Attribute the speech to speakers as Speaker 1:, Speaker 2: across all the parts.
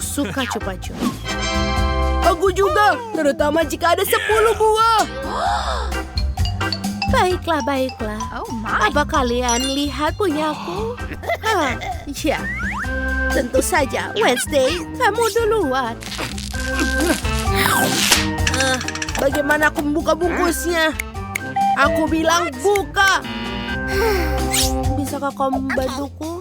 Speaker 1: suka cupa-cup. Aku juga, terutama jika ada 10 buah. Baiklah, baiklah. Apa kalian lihat punyaku? Ya, tentu saja. Wednesday, kamu duluan. Bagaimana aku membuka bungkusnya? Aku bilang buka. Bisakah kau membantuku?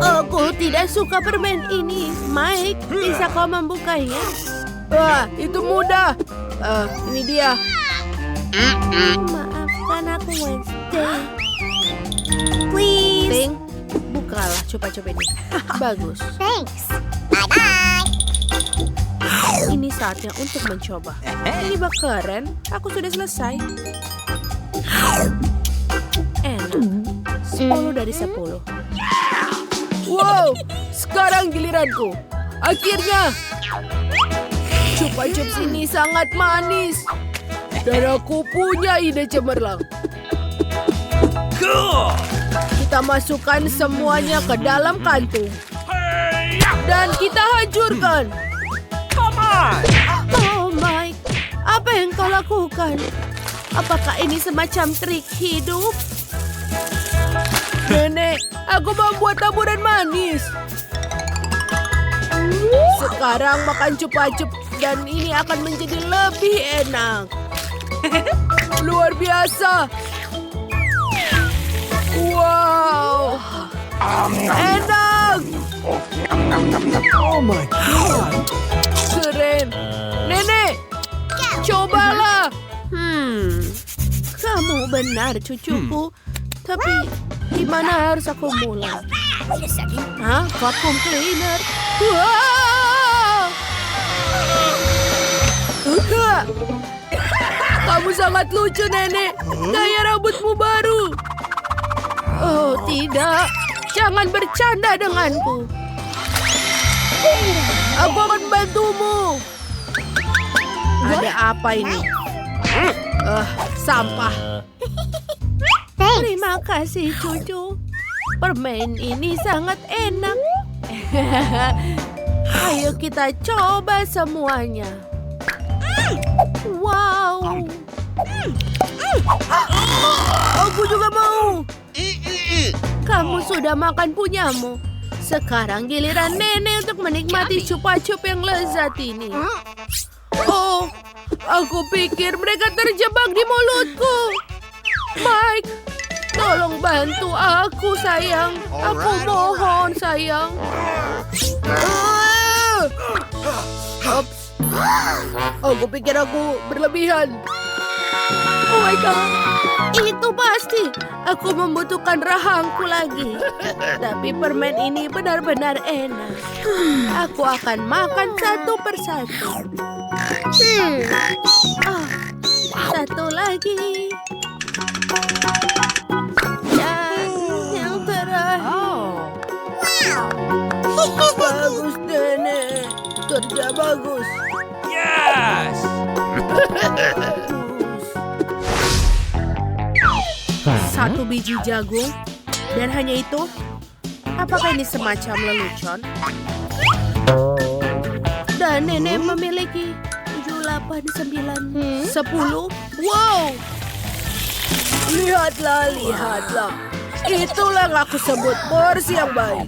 Speaker 1: Aku tidak suka permen ini. Mike, bisa kau membukanya? Wah, itu mudah. Ini dia. Maafkan aku, Wednesday.
Speaker 2: Please.
Speaker 1: Ting, bukalah cupa-cup ini. Bagus.
Speaker 2: Thanks. Bye-bye.
Speaker 1: Ini saatnya untuk mencoba. Ini bak keren. Aku sudah selesai. Enak. 10 dari 10. Wow, sekarang giliranku. Akhirnya. Cupa-cups ini sangat manis. Dan aku punya ide cemerlang. Kita masukkan semuanya ke dalam kantung. Dan kita hancurkan. Oh Mike, apa yang kau lakukan? Apakah ini semacam trik hidup? Nenek, aku membuat taburan manis. Sekarang makan cupa-cup dan ini akan menjadi lebih enak. Luar biasa. Wow. Enak.
Speaker 3: Oh my God.
Speaker 1: Keren. Nenek, cobalah. Kamu benar, cucuku. Tapi di mana harus aku mulai?
Speaker 2: Wait a second.
Speaker 1: Vacuum cleaner. Wow. Kamu sangat lucu, Nenek. Gaya rambutmu baru. Oh, tidak. Jangan bercanda denganku. Aku akan membantumu. Ada apa ini? Sampah.
Speaker 2: Thanks.
Speaker 1: Terima kasih, cucu. Permen ini sangat enak. Ayo kita coba semuanya. Wow. Aku juga mau. Kamu sudah makan punyamu. Sekarang giliran Nenek untuk menikmati cupa-cup yang lezat ini. Oh, aku pikir mereka terjebak di mulutku. Mike, tolong bantu aku, sayang. Aku mohon, sayang. Ops. Aku pikir aku berlebihan. Oh my God. Itu pasti. Aku membutuhkan rahangku lagi. Tapi permen ini benar-benar enak. Aku akan makan satu persatu. Satu lagi. Dan yang terakhir. Bagus, Nenek. Kerja bagus.
Speaker 3: Yes.
Speaker 1: Satu biji jagung. Dan hanya itu? Apakah ini semacam lelucon? Dan Nenek memiliki 7, 8, 9, 10. Wow! Lihatlah, lihatlah. Itulah yang aku sebut porsi yang baik.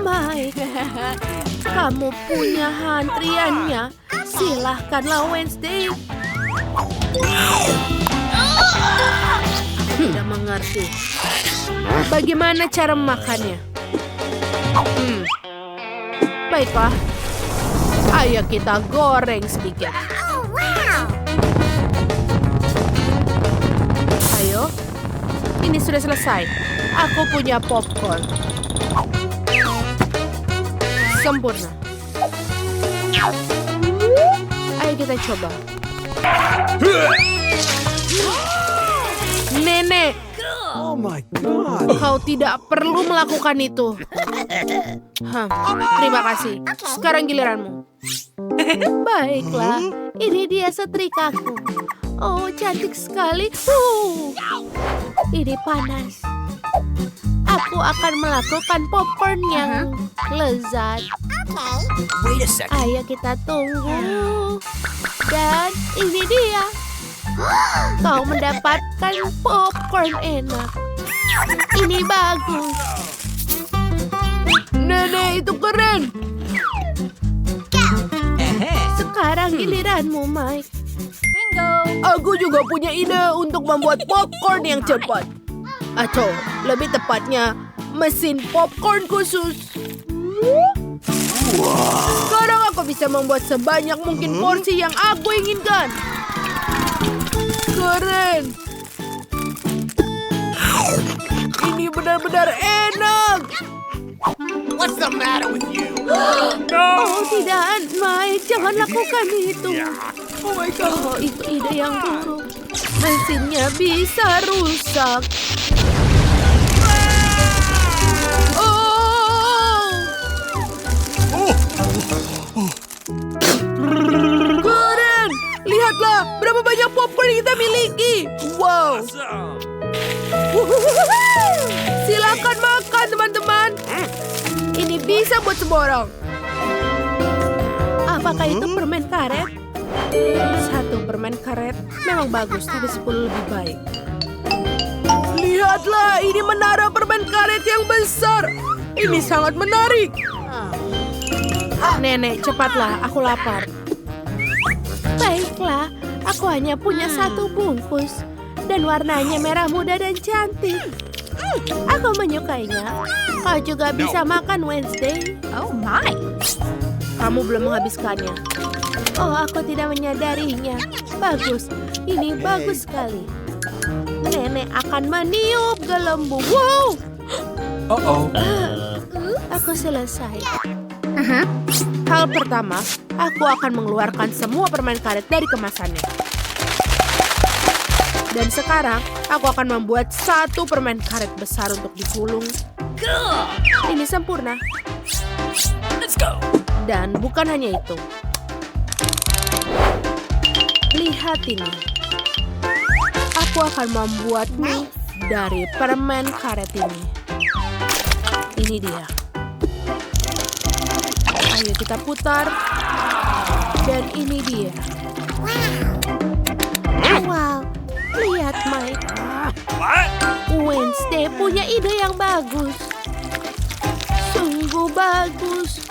Speaker 1: Mike, kamu punya antriannya. Silahkanlah, Wednesday. Tidak mengerti. Bagaimana cara memakannya? Baiklah. Ayo kita goreng sedikit.
Speaker 2: Oh, wow.
Speaker 1: Ayo. Ini sudah selesai. Aku punya popcorn. Sempurna. Ayo kita coba. Nenek,
Speaker 3: Oh my God.
Speaker 1: kau tidak perlu melakukan itu. Terima kasih. Sekarang giliranmu. Baiklah, ini dia setrikaku. Oh, cantik sekali. Ini panas. aku akan melakukan popcorn yang lezat.
Speaker 2: Okay.
Speaker 3: Wait a second.
Speaker 1: Ayo kita tunggu. Dan ini dia. Kau mendapatkan popcorn enak. Ini bagus. Nenek, itu keren. Sekarang giliranmu, Mike.
Speaker 2: Bingo.
Speaker 1: Aku juga punya ide untuk membuat popcorn yang cepat. Atau lebih tepatnya, mesin popcorn khusus. Sekarang aku bisa membuat sebanyak mungkin porsi yang aku inginkan. Keren. Ini benar-benar enak.
Speaker 3: What's the matter with you?
Speaker 1: Oh tidak, Mike, jangan lakukan itu. Oh my God, oh, itu ide yang buruk. Mesinnya bisa rusak. Oh, keren! Lihatlah berapa banyak popcorn yang kita miliki. Wow. Silakan makan, teman-teman. Ini bisa buat semua orang. Apakah itu permen karet? Satu permen karet memang bagus, tapi 10 lebih baik. Lihatlah, ini menara permen karet yang besar. Ini sangat menarik. Nenek, cepatlah, aku lapar. Baiklah, aku hanya punya satu bungkus. Dan warnanya merah muda dan cantik. Aku menyukainya. Kau juga bisa makan, Wednesday.
Speaker 2: Oh my.
Speaker 1: Kamu belum menghabiskannya. Oh, aku tidak menyadarinya. Bagus, ini bagus sekali. Nenek akan meniup gelembung. Wow,
Speaker 3: Uh-oh.
Speaker 1: aku selesai. Hal pertama, aku akan mengeluarkan semua permen karet dari kemasannya. Dan sekarang, aku akan membuat satu permen karet besar untuk digulung. Ini sempurna.
Speaker 3: Let's go.
Speaker 1: Dan bukan hanya itu. Lihat ini. Aku akan membuat mie dari permen karet ini. Ini dia. Ayo kita putar. Dan ini dia. Wow. Lihat, Mike.
Speaker 3: What?
Speaker 1: Wednesday punya ide yang bagus. Sungguh bagus.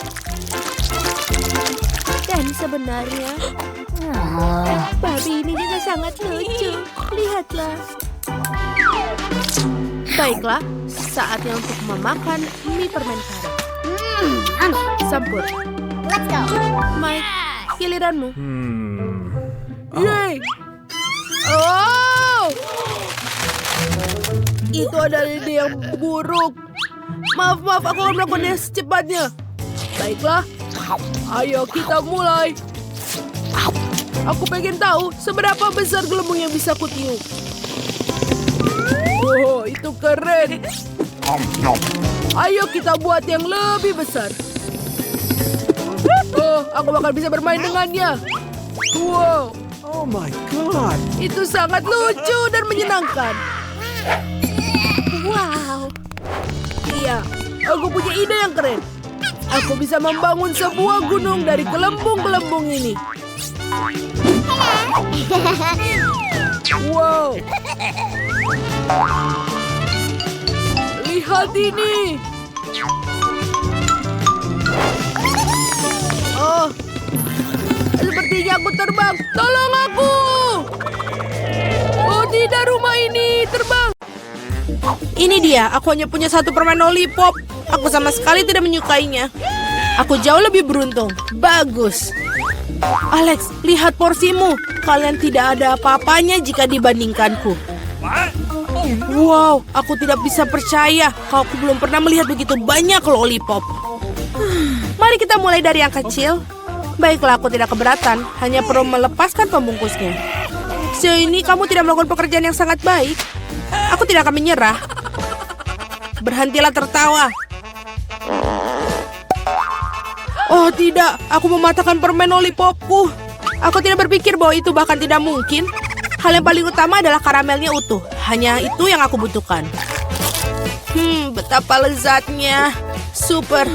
Speaker 1: Dan sebenarnya, babi ini juga sangat lucu. Lihatlah. Baiklah, saatnya untuk memakan mie permen karet. Sempur.
Speaker 2: Let's go.
Speaker 1: Mike, giliranmu.
Speaker 3: Oh.
Speaker 1: Yeay. Oh! Itu adalah ide yang buruk. Maaf, aku akan melakukannya secepatnya. Baiklah, ayo kita mulai. Aku pengen tahu seberapa besar gelembung yang bisa kutiup. Oh, itu keren. Ayo kita buat yang lebih besar. Oh, aku bakal bisa bermain dengannya. Wow.
Speaker 3: Oh my God.
Speaker 1: Itu sangat lucu dan menyenangkan. Wow. Iya, aku punya ide yang keren. Aku bisa membangun sebuah gunung dari gelembung-gelembung ini. Wow. Lihat ini. Oh, sepertinya aku terbang. Tolong aku. Oh tidak, rumah ini terbang. Ini dia, aku hanya punya satu permen lollipop. Aku sama sekali tidak menyukainya. Aku jauh lebih beruntung. Bagus. Alex, lihat porsimu. Kalian tidak ada apa-apanya jika dibandingkanku. Wow, aku tidak bisa percaya kalau aku belum pernah melihat begitu banyak lollipop. Mari kita mulai dari yang kecil. Baiklah, aku tidak keberatan. Hanya perlu melepaskan pembungkusnya. Sejauh ini kamu tidak melakukan pekerjaan yang sangat baik. Aku tidak akan menyerah. Berhentilah tertawa. Oh tidak, aku mematahkan permen lollipopku. Aku tidak berpikir bahwa itu bahkan tidak mungkin. Hal yang paling utama adalah karamelnya utuh. Hanya itu yang aku butuhkan. Betapa lezatnya. Super.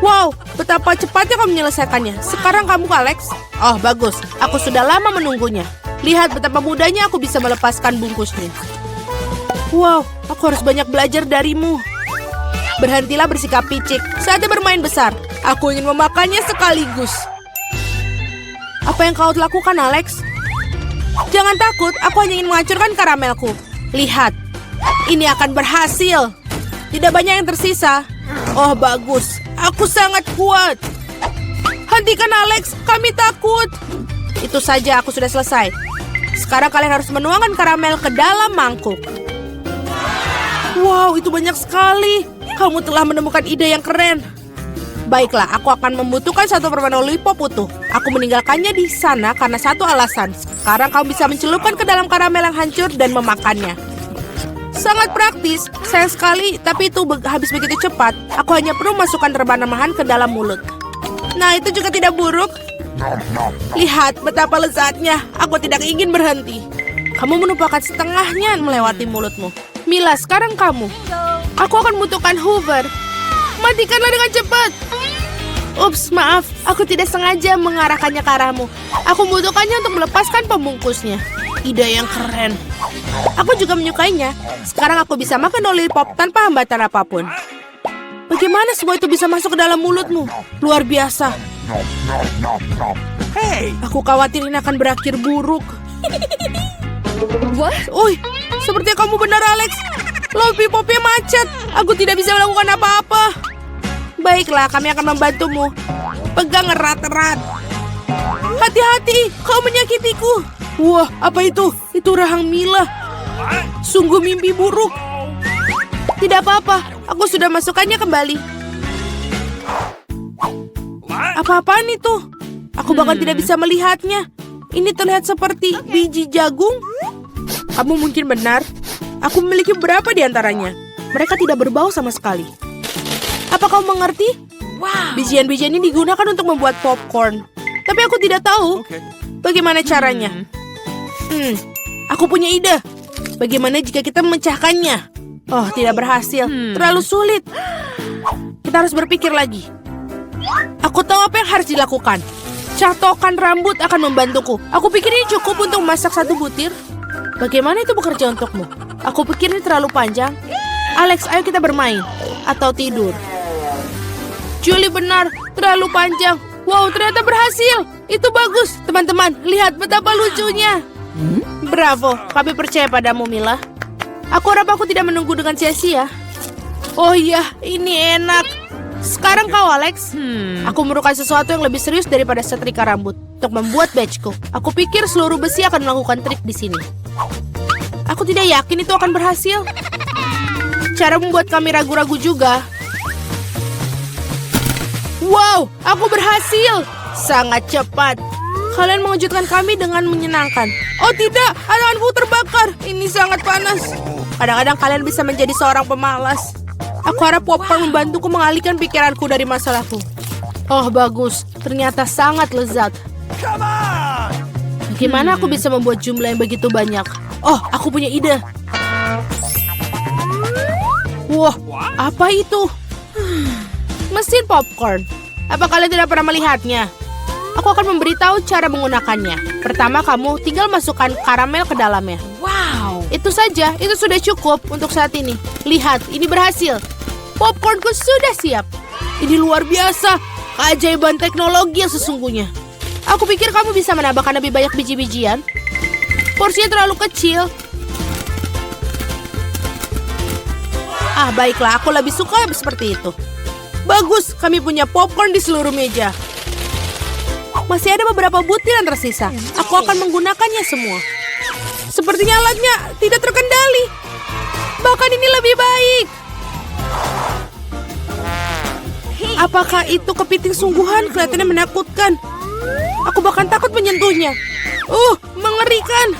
Speaker 1: Wow, betapa cepatnya kamu menyelesaikannya. Sekarang kamu, Alex. Oh, bagus. Aku sudah lama menunggunya. Lihat betapa mudahnya aku bisa melepaskan bungkusnya. Wow, aku harus banyak belajar darimu. Berhentilah bersikap picik. Saatnya bermain besar. Aku ingin memakannya sekaligus. Apa yang kau lakukan, Alex? Jangan takut, aku hanya ingin menghancurkan karamelku. Lihat, ini akan berhasil. Tidak banyak yang tersisa. Oh, bagus. Aku sangat kuat. Hentikan, Alex. Kami takut. Itu saja, aku sudah selesai. Sekarang kalian harus menuangkan karamel ke dalam mangkuk. Wow, itu banyak sekali. Kamu telah menemukan ide yang keren. Baiklah, aku akan membutuhkan satu permen lollipop utuh. Aku meninggalkannya di sana karena satu alasan. Sekarang kamu bisa mencelupkan ke dalam karamel yang hancur dan memakannya. Sangat praktis, sayang sekali, tapi itu habis begitu cepat. Aku hanya perlu masukkan rebana-remahan ke dalam mulut. Nah, itu juga tidak buruk. Lihat betapa lezatnya. Aku tidak ingin berhenti. Kamu menumpahkan setengahnya melewati mulutmu. Mila, sekarang kamu. Aku akan membutuhkan Hoover. Matikanlah dengan cepat. Ups, maaf. Aku tidak sengaja mengarahkannya ke arahmu. Aku membutuhkannya untuk melepaskan pembungkusnya. Ide yang keren. Aku juga menyukainya. Sekarang aku bisa makan lollipop tanpa hambatan apapun. Bagaimana semua itu bisa masuk ke dalam mulutmu? Luar biasa.
Speaker 3: Hey!
Speaker 1: Aku khawatir ini akan berakhir buruk.
Speaker 2: What?
Speaker 1: Uy, sepertinya kamu benar, Alex. Lollipopnya macet. Aku tidak bisa melakukan apa-apa. Baiklah, kami akan membantumu. Pegang erat-erat. Hati-hati, kau menyakitiku. Wah, apa itu? Itu rahang Mila. Sungguh mimpi buruk. Tidak apa-apa, aku sudah masukkannya kembali. Apa-apaan itu? Aku bahkan tidak bisa melihatnya. Ini terlihat seperti biji jagung. Kamu mungkin benar. Aku memiliki beberapa di antaranya. Mereka tidak berbau sama sekali. Apa kau mengerti?
Speaker 2: Wow.
Speaker 1: Bijian-bijian ini digunakan untuk membuat popcorn. Tapi aku tidak tahu bagaimana caranya. Aku punya ide. Bagaimana jika kita memecahkannya? Oh, tidak berhasil. Terlalu sulit. Kita harus berpikir lagi. Aku tahu apa yang harus dilakukan. Catokan rambut akan membantuku. Aku pikir ini cukup untuk memasak satu butir. Bagaimana itu bekerja untukmu? Aku pikir ini terlalu panjang. Alex, ayo kita bermain. Atau tidur. Julie benar, terlalu panjang. Wow, ternyata berhasil. Itu bagus. Teman-teman, lihat betapa lucunya. Bravo, kami percaya padamu, Mila. Aku harap aku tidak menunggu dengan sia-sia. Oh iya, ini enak. Sekarang kau, Alex. Aku memerlukan sesuatu yang lebih serius daripada setrika rambut untuk membuat badgeku. Aku pikir seluruh besi akan melakukan trik di sini. Aku tidak yakin itu akan berhasil. Cara membuat kami ragu-ragu juga. Wow, aku berhasil. Sangat cepat. Kalian mengejutkan kami dengan menyenangkan. Oh tidak, tanganku terbakar. Ini sangat panas. Kadang-kadang kalian bisa menjadi seorang pemalas. Aku harap popcorn membantuku mengalihkan pikiranku dari masalahku. Oh, bagus. Ternyata sangat lezat.
Speaker 3: Come on!
Speaker 1: Bagaimana aku bisa membuat jumlah yang begitu banyak? Oh, aku punya ide. Wah, apa itu? Mesin popcorn. Apa kalian tidak pernah melihatnya? Aku akan memberitahu cara menggunakannya. Pertama, kamu tinggal masukkan karamel ke dalamnya.
Speaker 2: Wow.
Speaker 1: Itu saja, itu sudah cukup untuk saat ini. Lihat, ini berhasil. Popcornku sudah siap. Ini luar biasa. Keajaiban teknologi yang sesungguhnya. Aku pikir kamu bisa menambahkan lebih banyak biji-bijian. Porsinya terlalu kecil. Ah, baiklah, aku lebih suka seperti itu. Bagus, kami punya popcorn di seluruh meja. Masih ada beberapa butir yang tersisa. Aku akan menggunakannya semua. Sepertinya alatnya tidak terkendali. Bahkan ini lebih baik. Apakah itu kepiting sungguhan? Kelihatannya menakutkan. Aku bahkan takut menyentuhnya. Mengerikan.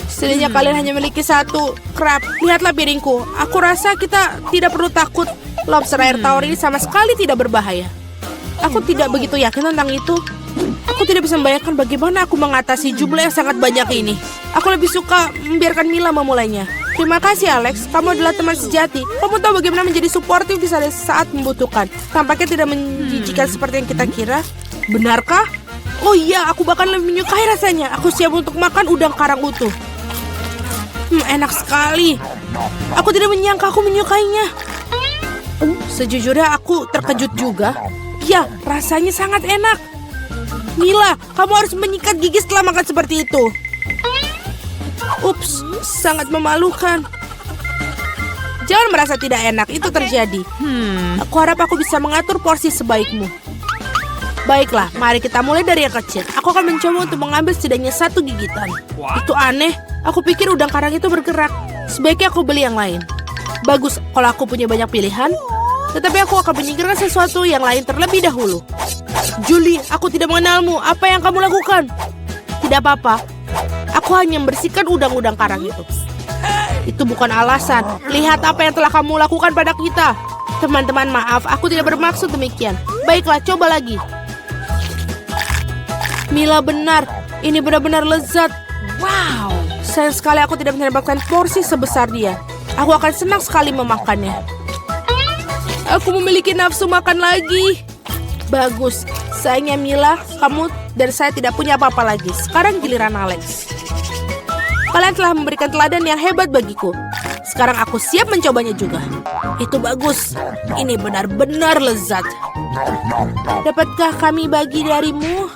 Speaker 1: Setidaknya kalian hanya memiliki satu crab. Lihatlah piringku. Aku rasa kita tidak perlu takut. Lobster air tawar ini sama sekali tidak berbahaya. Aku tidak begitu yakin tentang itu. Aku tidak bisa membayangkan bagaimana aku mengatasi jumlah yang sangat banyak ini. Aku lebih suka membiarkan Mila memulainya. Terima kasih Alex, kamu adalah teman sejati. Kamu tahu bagaimana menjadi suportif di saat membutuhkan. Tampaknya tidak menjijikan seperti yang kita kira. Benarkah? Oh iya, aku bahkan lebih menyukai rasanya. Aku siap untuk makan udang karang utuh. Enak sekali. Aku tidak menyangka aku menyukainya. Sejujurnya aku terkejut juga. Ya, rasanya sangat enak. Mila, kamu harus menyikat gigi setelah makan seperti itu. Ups, sangat memalukan. Jangan merasa tidak enak, itu terjadi. Aku harap aku bisa mengatur porsi sebaikmu. Baiklah, mari kita mulai dari yang kecil. Aku akan mencoba untuk mengambil setidaknya 1 gigitan. Itu aneh, aku pikir udang karang itu bergerak. Sebaiknya aku beli yang lain. Bagus kalau aku punya banyak pilihan. Tetapi aku akan menyingkirkan sesuatu yang lain terlebih dahulu. Julie, aku tidak mengenalmu. Apa yang kamu lakukan? Tidak apa-apa. Aku hanya membersihkan udang-udang karang itu. Itu bukan alasan. Lihat apa yang telah kamu lakukan pada kita. Teman-teman, maaf. Aku tidak bermaksud demikian. Baiklah, coba lagi. Mila benar, ini benar-benar lezat. Wow, sayang sekali aku tidak mendapatkan porsi sebesar dia. Aku akan senang sekali memakannya. Aku memiliki nafsu makan lagi. Bagus, sayangnya Mila, kamu dan saya tidak punya apa-apa lagi. Sekarang giliran Alex. Kalian telah memberikan teladan yang hebat bagiku. Sekarang aku siap mencobanya juga. Itu bagus, ini benar-benar lezat. Dapatkah kami bagi darimu?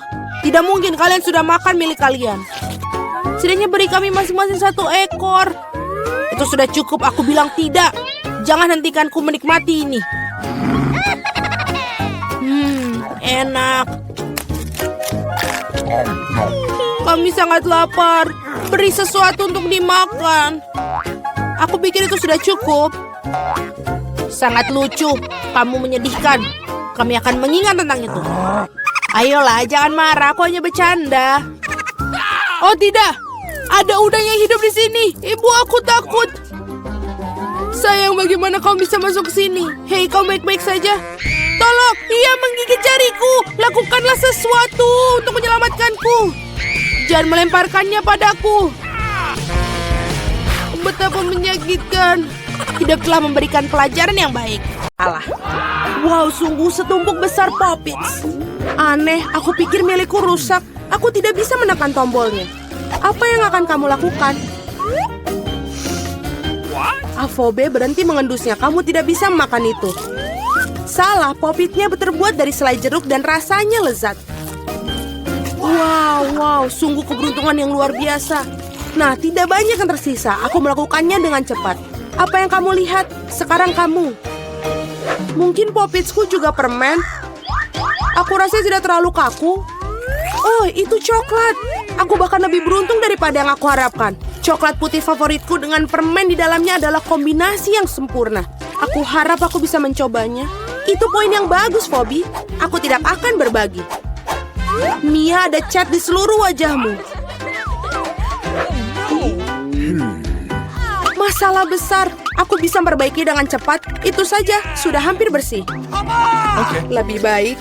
Speaker 1: Tidak mungkin, kalian sudah makan milik kalian. Setidaknya beri kami masing-masing 1 ekor. Itu sudah cukup, aku bilang tidak. Jangan hentikanku menikmati ini. Enak. Kami sangat lapar. Beri sesuatu untuk dimakan. Aku pikir itu sudah cukup. Sangat lucu. Kamu menyedihkan. Kami akan mengingat tentang itu. Ayolah, jangan marah, aku hanya bercanda. Oh tidak, ada udang yang hidup di sini. Ibu, aku takut. Sayang, bagaimana kau bisa masuk ke sini? Hei, kau baik-baik saja? Tolong, ia menggigit jariku. Lakukanlah sesuatu untuk menyelamatkanku. Jangan melemparkannya padaku. Betapa menyakitkan. Hidup telah memberikan pelajaran yang baik. Alah. Wow, sungguh setumpuk besar Poppets. Aneh, aku pikir milikku rusak. Aku tidak bisa menekan tombolnya. Apa yang akan kamu lakukan? Afobe, berhenti mengendusnya. Kamu tidak bisa memakan itu. Salah, Poppetnya terbuat dari selai jeruk dan rasanya lezat. Wow, sungguh keberuntungan yang luar biasa. Nah, tidak banyak yang tersisa. Aku melakukannya dengan cepat. Apa yang kamu lihat? Sekarang kamu. Mungkin Poppetsku juga permen. Aku rasa tidak terlalu kaku. Oh, itu coklat. Aku bahkan lebih beruntung daripada yang aku harapkan. Coklat putih favoritku dengan permen di dalamnya adalah kombinasi yang sempurna. Aku harap aku bisa mencobanya. Itu poin yang bagus, Phoebe. Aku tidak akan berbagi. Mia, ada cat di seluruh wajahmu. Masalah besar. Aku bisa memperbaiki dengan cepat. Itu saja, sudah hampir bersih. Lebih baik.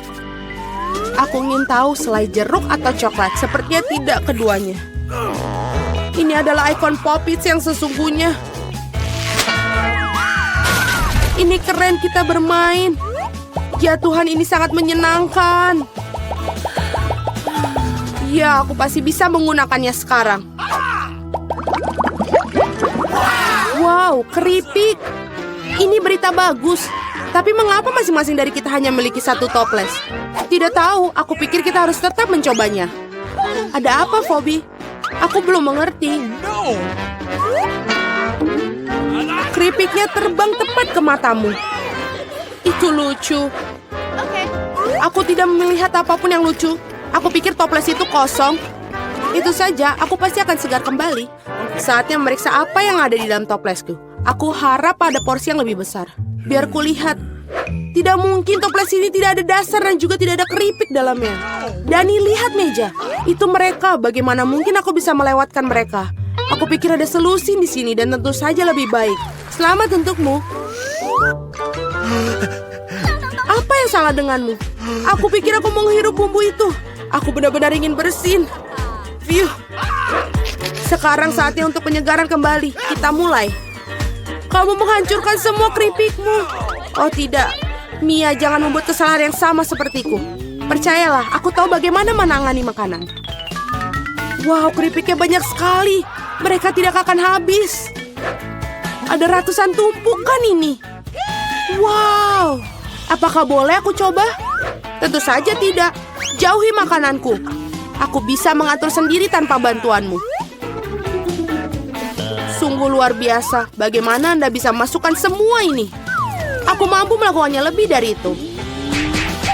Speaker 1: Aku ingin tahu selai jeruk atau coklat. Sepertinya tidak keduanya. Ini adalah ikon Poppets yang sesungguhnya. Ini keren kita bermain. Ya Tuhan, ini sangat menyenangkan. Ya, aku pasti bisa menggunakannya sekarang. Wow, keripik. Ini berita bagus. Tapi mengapa masing-masing dari kita hanya memiliki 1 toples? Tidak tahu, aku pikir kita harus tetap mencobanya. Ada apa, Phoebe? Aku belum mengerti. Keripiknya terbang tepat ke matamu. Itu lucu. Aku tidak melihat apapun yang lucu. Aku pikir toples itu kosong. Itu saja, aku pasti akan segar kembali. Saatnya memeriksa apa yang ada di dalam toplesku. Aku harap ada porsi yang lebih besar. Biar kulihat. Tidak mungkin toples ini tidak ada dasar dan juga tidak ada keripik dalamnya. Dani, lihat meja. Itu mereka. Bagaimana mungkin aku bisa melewatkan mereka? Aku pikir ada solusi di sini dan tentu saja lebih baik. Selamat untukmu. Apa yang salah denganmu? Aku pikir aku menghirup bumbu itu. Aku benar-benar ingin bersin. Sekarang saatnya untuk penyegaran kembali. Kita mulai. Kamu menghancurkan semua keripikmu. Oh tidak, Mia, jangan membuat kesalahan yang sama sepertiku. Percayalah, aku tahu bagaimana menangani makanan. Wow, keripiknya banyak sekali. Mereka tidak akan habis. Ada ratusan tumpukan ini. Wow, apakah boleh aku coba? Tentu saja tidak. Jauhi makananku. Aku bisa mengatur sendiri tanpa bantuanmu. Sungguh luar biasa. Bagaimana Anda bisa masukkan semua ini? Aku mampu melakukannya lebih dari itu.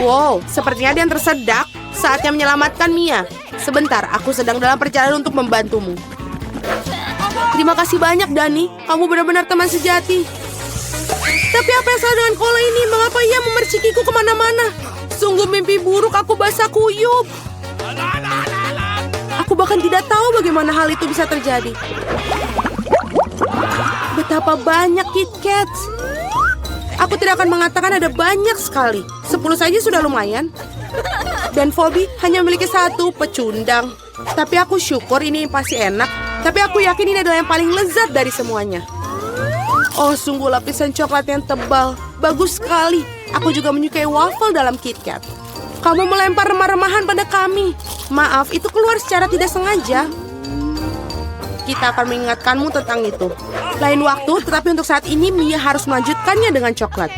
Speaker 1: Wow, sepertinya ada yang tersedak. Saatnya menyelamatkan Mia. Sebentar, aku sedang dalam perjalanan untuk membantumu. Terima kasih banyak, Dani. Kamu benar-benar teman sejati. Tapi apa yang salah dengan Kola ini? Mengapa ia memercikiku kemana-mana? Sungguh mimpi buruk, aku basah kuyup. Aku bahkan tidak tahu bagaimana hal itu bisa terjadi. Betapa banyak KitKats. Aku tidak akan mengatakan ada banyak sekali. 10 saja sudah lumayan. Dan Phoebe hanya memiliki 1 pecundang. Tapi aku syukur ini pasti enak. Tapi aku yakin ini adalah yang paling lezat dari semuanya. Oh, sungguh lapisan coklat yang tebal. Bagus sekali. Aku juga menyukai waffle dalam KitKat. Kamu melempar remah-remahan pada kami. Maaf, itu keluar secara tidak sengaja. Kita akan mengingatkanmu tentang itu. Lain waktu, tetapi untuk saat ini Mia harus melanjutkannya dengan coklat.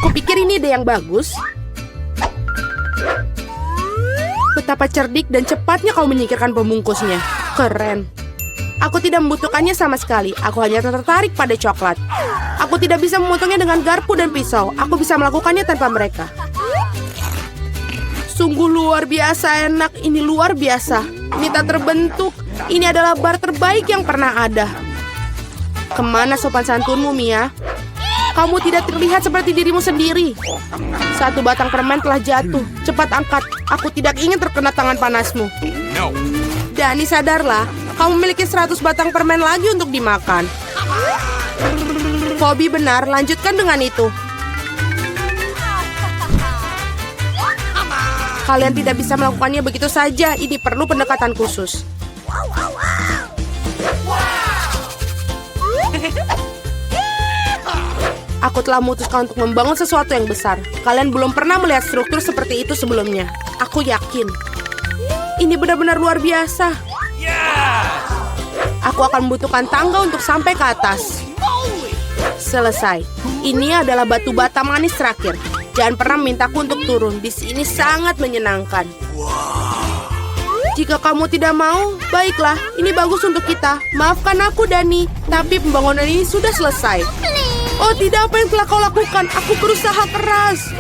Speaker 1: Aku pikir ini ide yang bagus. Betapa cerdik dan cepatnya kau menyingkirkan pembungkusnya. Keren. Aku tidak membutuhkannya sama sekali. Aku hanya tertarik pada coklat. Aku tidak bisa memotongnya dengan garpu dan pisau. Aku bisa melakukannya tanpa mereka. Sungguh luar biasa enak. Ini luar biasa. Ini tak terbentuk. Ini adalah bar terbaik yang pernah ada. Kemana sopan santunmu, Mia? Kamu tidak terlihat seperti dirimu sendiri. 1 batang permen telah jatuh. Cepat angkat. Aku tidak ingin terkena tangan panasmu.
Speaker 3: No.
Speaker 1: Dani, sadarlah. Kamu memiliki 100 batang permen lagi untuk dimakan. Phoebe benar, lanjutkan dengan itu. Kalian tidak bisa melakukannya begitu saja. Ini perlu pendekatan khusus. Aku telah memutuskan untuk membangun sesuatu yang besar. Kalian belum pernah melihat struktur seperti itu sebelumnya. Aku yakin. Ini benar-benar luar biasa. Aku akan membutuhkan tangga untuk sampai ke atas. Selesai. Ini adalah batu bata manis terakhir. Jangan pernah mintaku untuk turun. Di sini sangat menyenangkan. Jika kamu tidak mau, baiklah. Ini bagus untuk kita. Maafkan aku, Dani. Tapi pembangunan ini sudah selesai. Oh, tidak, apa yang telah kau lakukan? Aku berusaha keras.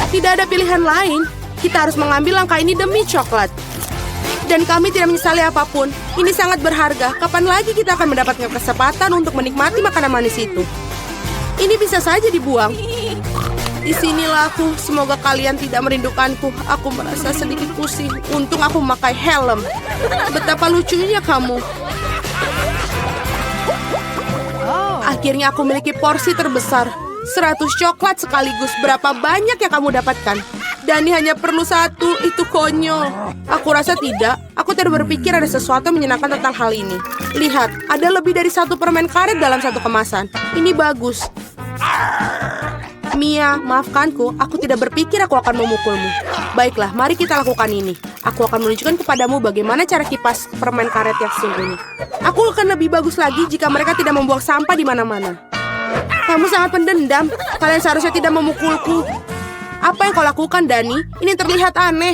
Speaker 1: Tidak ada pilihan lain. Kita harus mengambil langkah ini demi coklat. Dan kami tidak menyesali apapun. Ini sangat berharga. Kapan lagi kita akan mendapatkan kesempatan untuk menikmati makanan manis itu? Ini bisa saja dibuang. Disinilah aku. Semoga kalian tidak merindukanku. Aku merasa sedikit pusing. Untung aku memakai helm. Betapa lucunya kamu. Akhirnya aku memiliki porsi terbesar. 100 coklat sekaligus. Berapa banyak yang kamu dapatkan? Dani hanya perlu 1, itu konyol. Aku rasa tidak. Aku tidak berpikir ada sesuatu menyenangkan tentang hal ini. Lihat, ada lebih dari 1 permen karet dalam 1 kemasan. Ini bagus. Mia, maafkanku. Aku tidak berpikir aku akan memukulmu. Baiklah, mari kita lakukan ini. Aku akan menunjukkan kepadamu bagaimana cara kipas permen karet yang sesungguhnya. Aku akan lebih bagus lagi jika mereka tidak membuang sampah di mana-mana. Kamu sangat pendendam. Kalian seharusnya tidak memukulku. Apa yang kau lakukan, Dani? Ini terlihat aneh.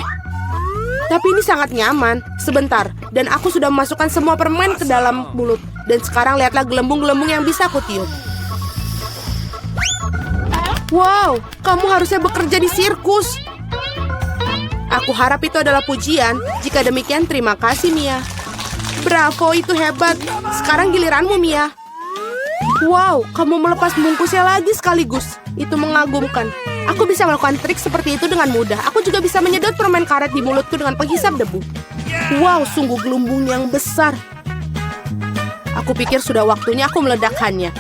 Speaker 1: Tapi ini sangat nyaman. Sebentar, dan aku sudah memasukkan semua permen ke dalam mulut. Dan sekarang lihatlah gelembung-gelembung yang bisa aku tiup. Wow, kamu harusnya bekerja di sirkus. Aku harap itu adalah pujian. Jika demikian, terima kasih, Mia. Bravo, itu hebat. Sekarang giliranmu, Mia. Wow, kamu melepas bungkusnya lagi sekaligus. Itu mengagumkan. Aku bisa melakukan trik seperti itu dengan mudah. Aku juga bisa menyedot permen karet di mulutku dengan penghisap debu. Wow, sungguh gelembung yang besar. Aku pikir sudah waktunya aku meledakkannya.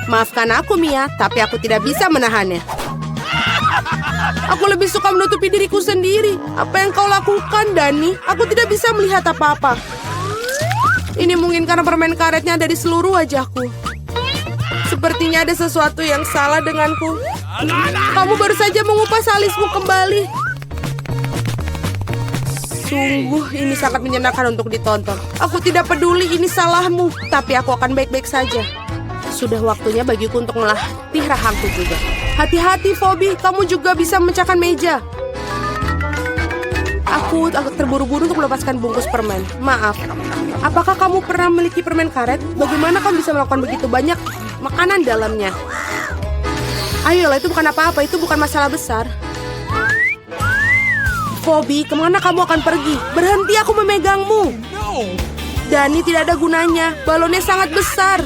Speaker 1: Maafkan aku, Mia, tapi aku tidak bisa menahannya. Aku lebih suka menutupi diriku sendiri. Apa yang kau lakukan, Dani? Aku tidak bisa melihat apa-apa. Ini mungkin karena permen karetnya ada di seluruh wajahku. Sepertinya ada sesuatu yang salah denganku. Kamu baru saja mengupas alismu kembali. Sungguh ini sangat menyenangkan untuk ditonton. Aku tidak peduli ini salahmu, tapi aku akan baik-baik saja. Sudah waktunya bagiku untuk melatih rahangku juga. Hati-hati, Phoebe, kamu juga bisa memecahkan meja. Aku agak terburu-buru untuk melepaskan bungkus permen. Maaf. Apakah kamu pernah memiliki permen karet? Bagaimana kamu bisa melakukan begitu banyak makanan dalamnya? Ayolah, itu bukan apa-apa. Itu bukan masalah besar. Phoebe, kemana kamu akan pergi? Berhenti, aku memegangmu. Dani, tidak ada gunanya. Balonnya sangat besar.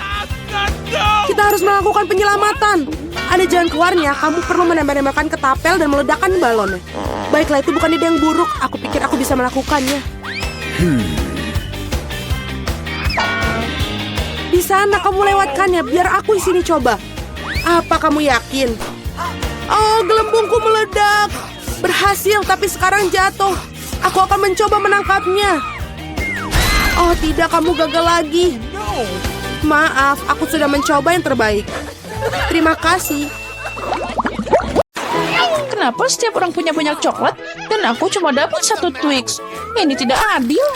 Speaker 1: Kita harus melakukan penyelamatan. Ada jalan keluarnya. Kamu perlu menembak-nembakkan ketapel dan meledakkan balonnya. Baiklah, itu bukan ide yang buruk. Aku pikir aku bisa melakukannya. Di sana kamu lewatkannya. Biar aku di sini coba. Apa kamu yakin? Oh, gelembungku meledak. Berhasil, tapi sekarang jatuh. Aku akan mencoba menangkapnya. Oh tidak, kamu gagal lagi. Maaf, aku sudah mencoba yang terbaik. Terima kasih.
Speaker 4: Kenapa setiap orang punya banyak coklat dan aku cuma dapat 1 Twix? Ini tidak adil.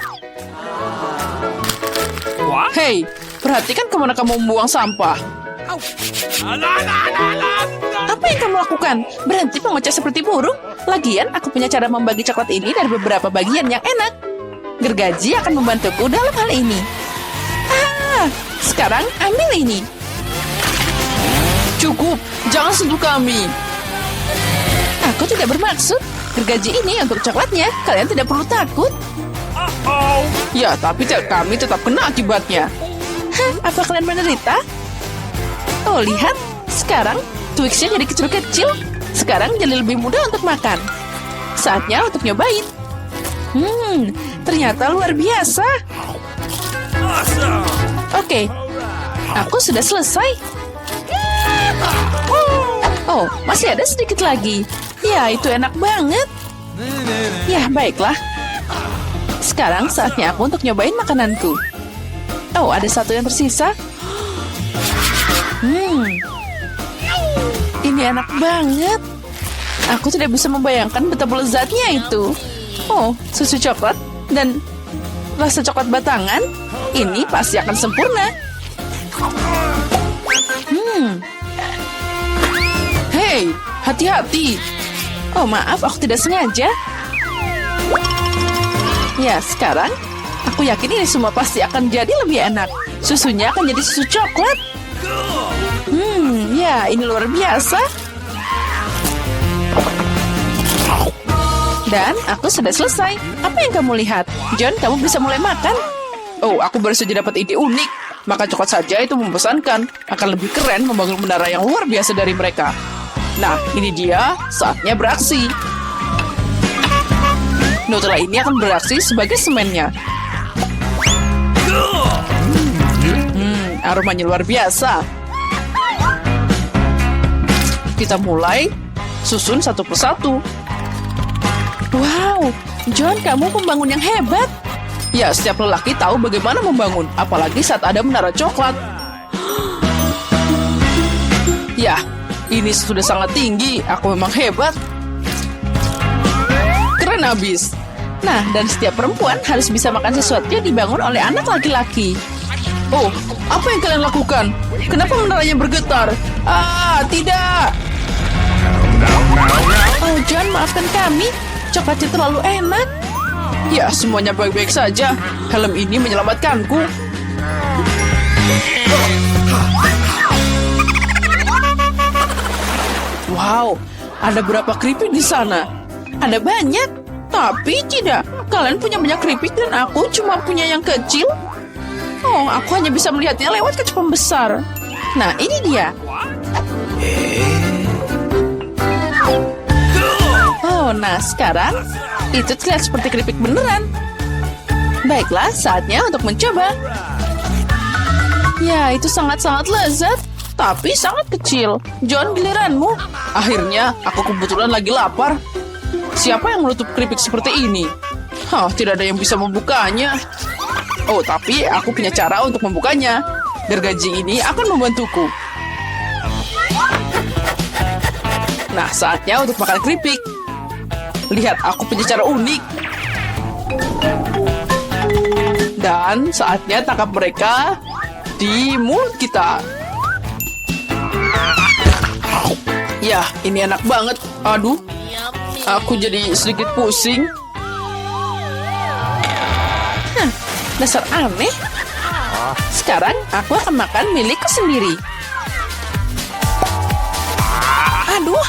Speaker 4: Hei, perhatikan kemana kamu membuang sampah. Apa yang kamu lakukan? Berhenti mengoceh seperti burung. Lagian, aku punya cara membagi coklat ini dari beberapa bagian yang enak. Gergaji akan membantuku dalam hal ini. Sekarang ambil ini. Cukup, jangan sentuh kami. Aku tidak bermaksud. Gergaji ini untuk coklatnya. Kalian tidak perlu takut. Ya, tapi kami tetap kena akibatnya. Apa kalian menderita? Oh, lihat. Sekarang, Twix-nya jadi kecil-kecil. Sekarang jadi lebih mudah untuk makan. Saatnya untuk nyobain. Ternyata luar biasa. Oke, aku sudah selesai. Oh, masih ada sedikit lagi. Ya, itu enak banget. Ya, baiklah. Sekarang saatnya aku untuk nyobain makananku. Oh, ada satu yang tersisa. Ini enak banget. Aku tidak bisa membayangkan betapa lezatnya itu. Oh, susu coklat dan rasa coklat batangan. Ini pasti akan sempurna. Hei, hati-hati. Oh, maaf, aku tidak sengaja. Ya, sekarang aku yakin ini semua pasti akan jadi lebih enak. Susunya akan jadi susu coklat. Ya, ini luar biasa. Dan aku sudah selesai. Apa yang kamu lihat? John, kamu bisa mulai makan. Oh, aku baru saja dapat ide unik. Makan coklat saja itu membosankan. Akan lebih keren membangun menara yang luar biasa dari mereka. Nah, ini dia. Saatnya beraksi. Nutella ini akan beraksi sebagai semennya. Aromanya luar biasa. Kita mulai susun satu persatu. Wow, John, kamu pembangun yang hebat. Ya, setiap lelaki tahu bagaimana membangun, apalagi saat ada menara coklat. Ya, ini sudah sangat tinggi. Aku memang hebat. Keren abis. Nah, dan setiap perempuan harus bisa makan sesuatu yang dibangun oleh anak laki-laki. Oh, apa yang kalian lakukan? Kenapa menaranya bergetar? Tidak. Oh, John, maafkan kami. Coklatnya terlalu enak. Ya, semuanya baik-baik saja. Helm ini menyelamatkanku. Wow, ada berapa keripik di sana? Ada banyak, tapi tidak. Kalian punya banyak keripik dan aku cuma punya yang kecil. Oh, aku hanya bisa melihatnya lewat kaca pembesar. Nah, ini dia. Oh, nah sekarang itu terlihat seperti keripik beneran. Baiklah, saatnya untuk mencoba. Ya, itu sangat-sangat lezat, tapi sangat kecil. John, giliranmu. Akhirnya, aku kebetulan lagi lapar. Siapa yang menutup keripik seperti ini? Tidak ada yang bisa membukanya. Oh, tapi aku punya cara untuk membukanya. Gergaji ini akan membantuku. Nah, saatnya untuk makan keripik. Lihat, aku punya cara unik. Dan saatnya tangkap mereka di mulut kita. Ya, ini enak banget. Aduh, aku jadi sedikit pusing. Dasar aneh. Sekarang aku akan makan milikku sendiri. Aduh,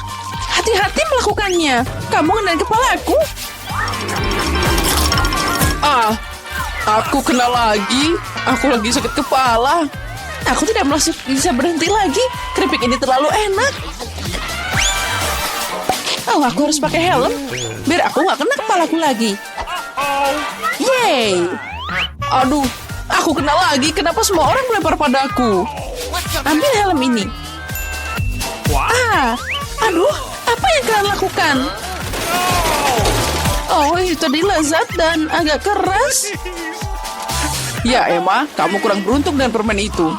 Speaker 4: hati-hati melakukannya. Kamu ngenai kepalaku. Aku kena lagi. Aku lagi sakit kepala. Aku tidak bisa berhenti lagi. Keripik ini terlalu enak. Oh, aku harus pakai helm biar aku nggak kena kepalaku lagi. Yeay. Aduh, aku kena lagi. Kenapa semua orang melempar padaku? Ambil helm ini. Aduh, apa yang kalian lakukan? Oh, itu tadi lezat dan agak keras. Ya, Emma, kamu kurang beruntung dengan permen itu.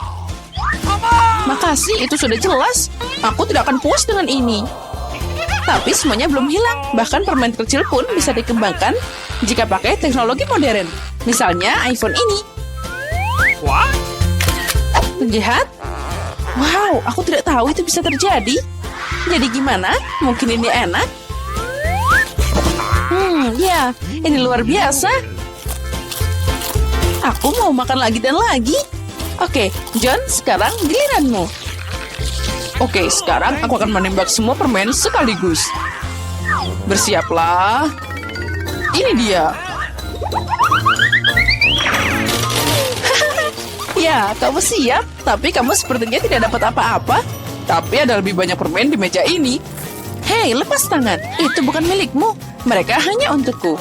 Speaker 4: Makasih, itu sudah jelas. Aku tidak akan puas dengan ini. Tapi semuanya belum hilang. Bahkan permen kecil pun bisa dikembangkan jika pakai teknologi modern. Misalnya iPhone ini. Penjahat? Wow, aku tidak tahu itu bisa terjadi. Jadi gimana? Mungkin ini enak? Ya, ini luar biasa. Aku mau makan lagi dan lagi. Oke, John, sekarang giliranmu. Oke, sekarang aku akan menembak semua permen sekaligus. Bersiaplah. Ini dia. Ya, kamu siap. Tapi kamu sepertinya tidak dapat apa-apa. Tapi ada lebih banyak permen di meja ini. Hei, lepas tangan. Itu bukan milikmu. Mereka hanya untukku.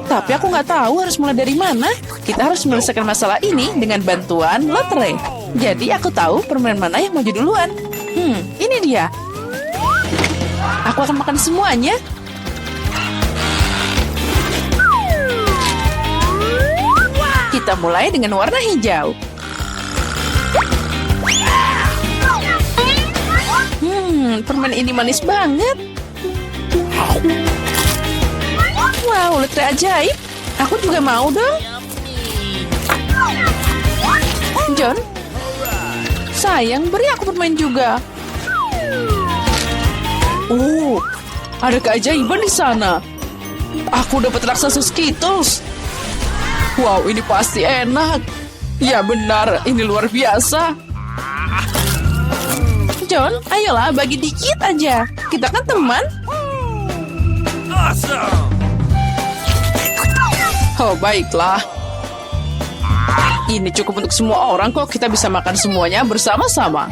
Speaker 4: Tapi aku nggak tahu harus mulai dari mana. Kita harus menyelesaikan masalah ini dengan bantuan lotre. Jadi aku tahu permen mana yang maju duluan. Ini dia. Aku akan makan semuanya. Kita mulai dengan warna hijau. Permen ini manis banget. Wow, lotre ajaib. Aku juga mau dong. John, sayang, beri aku permen juga. Oh, ada keajaiban di sana. Aku dapat raksasa Skittles. Wow, ini pasti enak. Ya benar, ini luar biasa. John, ayolah bagi dikit aja. Kita kan teman.
Speaker 3: Awesome!
Speaker 4: Oh, baiklah. Ini cukup untuk semua orang kok. Kita bisa makan semuanya bersama-sama.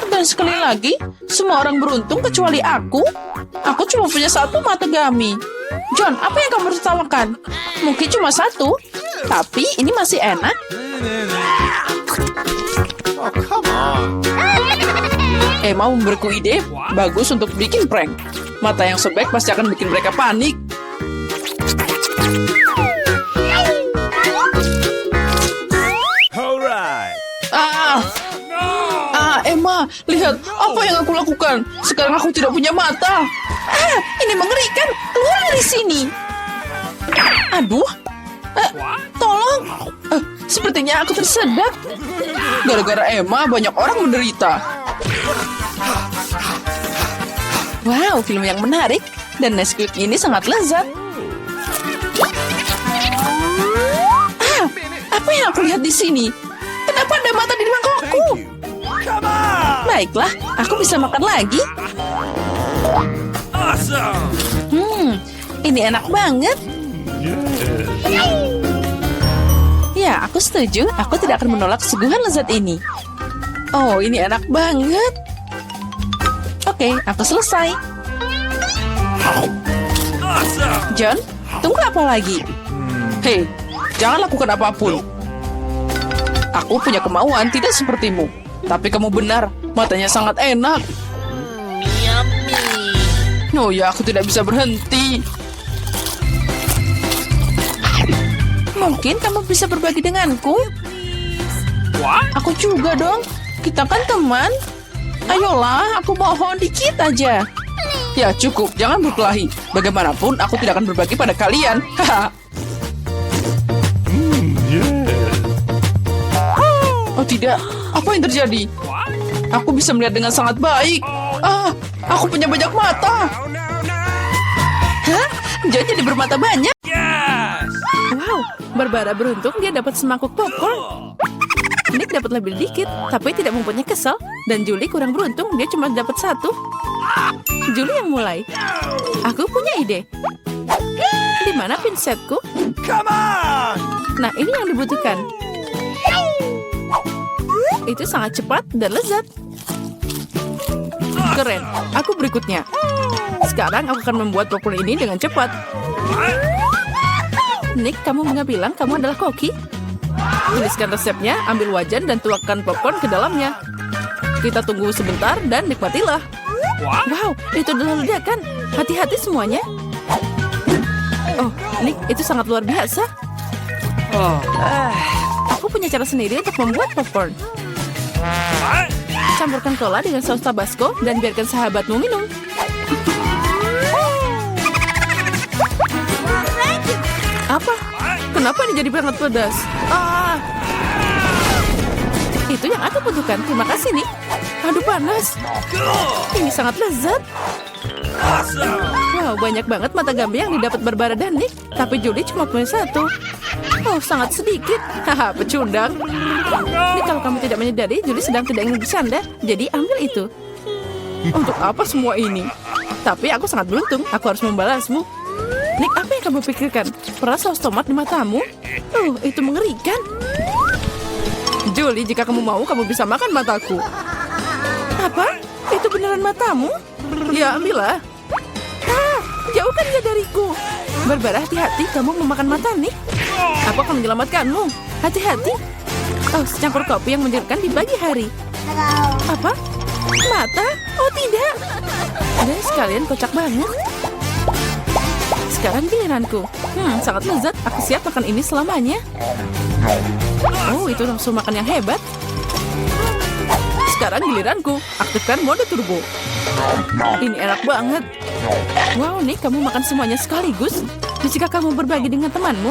Speaker 4: Dan sekali lagi, semua orang beruntung kecuali aku. Aku cuma punya satu mata gami. John, apa yang kamu tertawakan? Mungkin cuma satu, tapi ini masih enak.
Speaker 3: Oh, come on.
Speaker 4: Emma memberiku ide bagus untuk bikin prank. Mata yang sobek pasti akan bikin mereka panik.
Speaker 3: Alright.
Speaker 4: Emma, lihat apa yang aku lakukan. Sekarang aku tidak punya mata. Ini mengerikan. Keluar dari sini. Aduh. Tolong. Sepertinya aku tersedak. Gara-gara Emma, banyak orang menderita. Wow, film yang menarik. Dan Nesquik ini sangat lezat. Apa yang aku lihat di sini? Kenapa ada mata di mangkokku?
Speaker 3: Come on.
Speaker 4: Baiklah, aku bisa makan lagi.
Speaker 3: Awesome.
Speaker 4: Ini enak banget. Ya, aku setuju. Aku tidak akan menolak kesuguhan lezat ini. Oh, ini enak banget. Oke, aku selesai.
Speaker 3: Awesome.
Speaker 4: John, tunggu apa lagi? Hei, jangan lakukan apapun. Aku punya kemauan tidak sepertimu. Tapi kamu benar, matanya sangat enak. Oh ya, aku tidak bisa berhenti. Mungkin kamu bisa berbagi denganku? Aku juga dong. Kita kan teman. Ayolah, aku mohon dikit aja. Ya cukup, jangan berkelahi. Bagaimanapun aku tidak akan berbagi pada kalian. Haha. Oh tidak, apa yang terjadi? Aku bisa melihat dengan sangat baik. Aku punya banyak mata.
Speaker 3: Oh, no, no.
Speaker 4: Hah? Jadi bermata banyak?
Speaker 3: Yes!
Speaker 1: Wow, Barbara beruntung dia dapat semangkuk popcorn. Nick dapat lebih dikit, tapi tidak membuatnya kesal. Dan Julie kurang beruntung, dia cuma dapat satu. Julie yang mulai. Aku punya ide. Di mana pinsetku?
Speaker 3: Come on!
Speaker 1: Nah, ini yang dibutuhkan. Itu sangat cepat dan lezat. Keren. Aku berikutnya. Sekarang aku akan membuat popcorn ini dengan cepat. Nick, kamu nggak bilang kamu adalah koki? Tuliskan resepnya, ambil wajan dan tuangkan popcorn ke dalamnya. Kita tunggu sebentar dan nikmatilah. Wow, itu adalah ledakan. Hati-hati semuanya. Oh, Nick, itu sangat luar biasa. Aku punya cara sendiri untuk membuat popcorn.
Speaker 3: What?
Speaker 1: Campurkan cola dengan saus tabasco dan biarkan sahabatmu minum. Apa? Kenapa ini jadi sangat pedas? Itu yang aku butuhkan. Terima kasih, Nick. Aduh, panas. Ini sangat lezat.
Speaker 3: Awesome!
Speaker 1: Wow, banyak banget mata gambar yang didapat Barbara dan Nick. Tapi Julie cuma punya satu. Oh, sangat sedikit. Haha, pecundang. Nick, kalau kamu tidak menyadari, Julie sedang tidak ingin bercanda. Jadi ambil itu. Untuk apa semua ini? Tapi aku sangat beruntung. Aku harus membalasmu. Nick, apa yang kamu pikirkan? Peras saus tomat di matamu? Itu mengerikan. Julie, jika kamu mau, kamu bisa makan mataku. Apa? Itu beneran matamu? Ya, ambillah. Jauhkan dia dariku. Barbara, hati-hati, kamu memakan mata, Nick. Aku akan menyelamatkanmu. Hati-hati. Oh, secampur kopi yang menyegarkan di pagi hari. Apa? Mata? Oh, tidak. Dan sekalian kocak banget. Sekarang giliranku. Sangat lezat. Aku siap makan ini selamanya. Oh, itu langsung makan yang hebat. Sekarang giliranku. Aktifkan mode turbo. Ini enak banget. Wow, Nick, kamu makan semuanya sekaligus. Jika kamu berbagi dengan temanmu.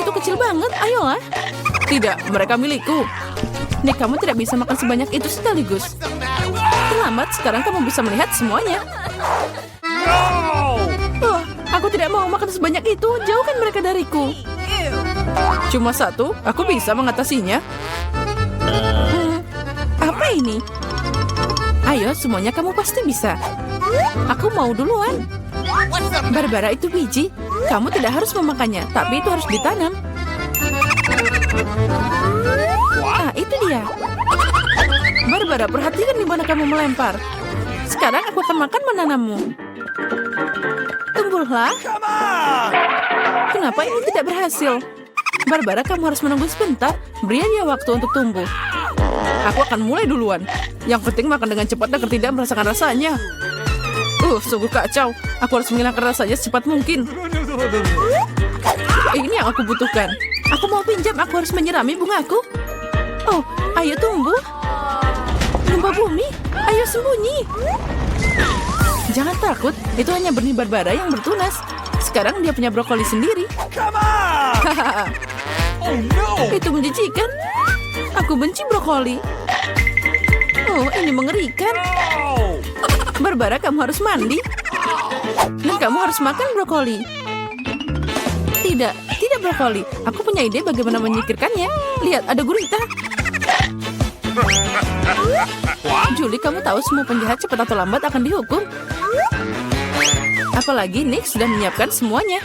Speaker 1: Itu kecil banget. Ayolah. Tidak, mereka milikku. Nick, kamu tidak bisa makan sebanyak itu sekaligus. Terlambat, sekarang kamu bisa melihat semuanya. Oh, aku tidak mau makan sebanyak itu. Jauhkan mereka dariku. Cuma satu, aku bisa mengatasinya. Apa ini? Ayo, semuanya kamu pasti bisa. Aku mau duluan. Barbara, itu biji. Kamu tidak harus memakannya, tapi itu harus ditanam. Itu dia. Barbara, perhatikan di mana kamu melempar. Sekarang aku akan makan menanammu. Tumbuhlah.
Speaker 3: Come on!
Speaker 1: Kenapa ini tidak berhasil? Barbara, kamu harus menunggu sebentar. Beri dia waktu untuk tumbuh. Aku akan mulai duluan. Yang penting makan dengan cepat agar tidak merasakan rasanya. Sungguh kacau. Aku harus menghilangkan rasanya secepat mungkin. Ini yang aku butuhkan. Aku mau pinjam, aku harus menyirami bungaku. Oh, ayo tumbuh. Lumba bumi, ayo sembunyi. Jangan takut, itu hanya benih Barbara yang bertunas. Sekarang dia punya brokoli sendiri.
Speaker 3: Come on!
Speaker 1: Hahaha.
Speaker 3: Oh no!
Speaker 1: Itu menjijikan. Aku benci brokoli. Oh, ini mengerikan.
Speaker 3: Oh!
Speaker 1: Barbara, kamu harus mandi. Dan kamu harus makan brokoli. Tidak, tidak brokoli. Aku punya ide bagaimana menyingkirkannya. Lihat, ada gurita. Julie, kamu tahu semua penjahat cepat atau lambat akan dihukum. Apalagi Nick sudah menyiapkan semuanya.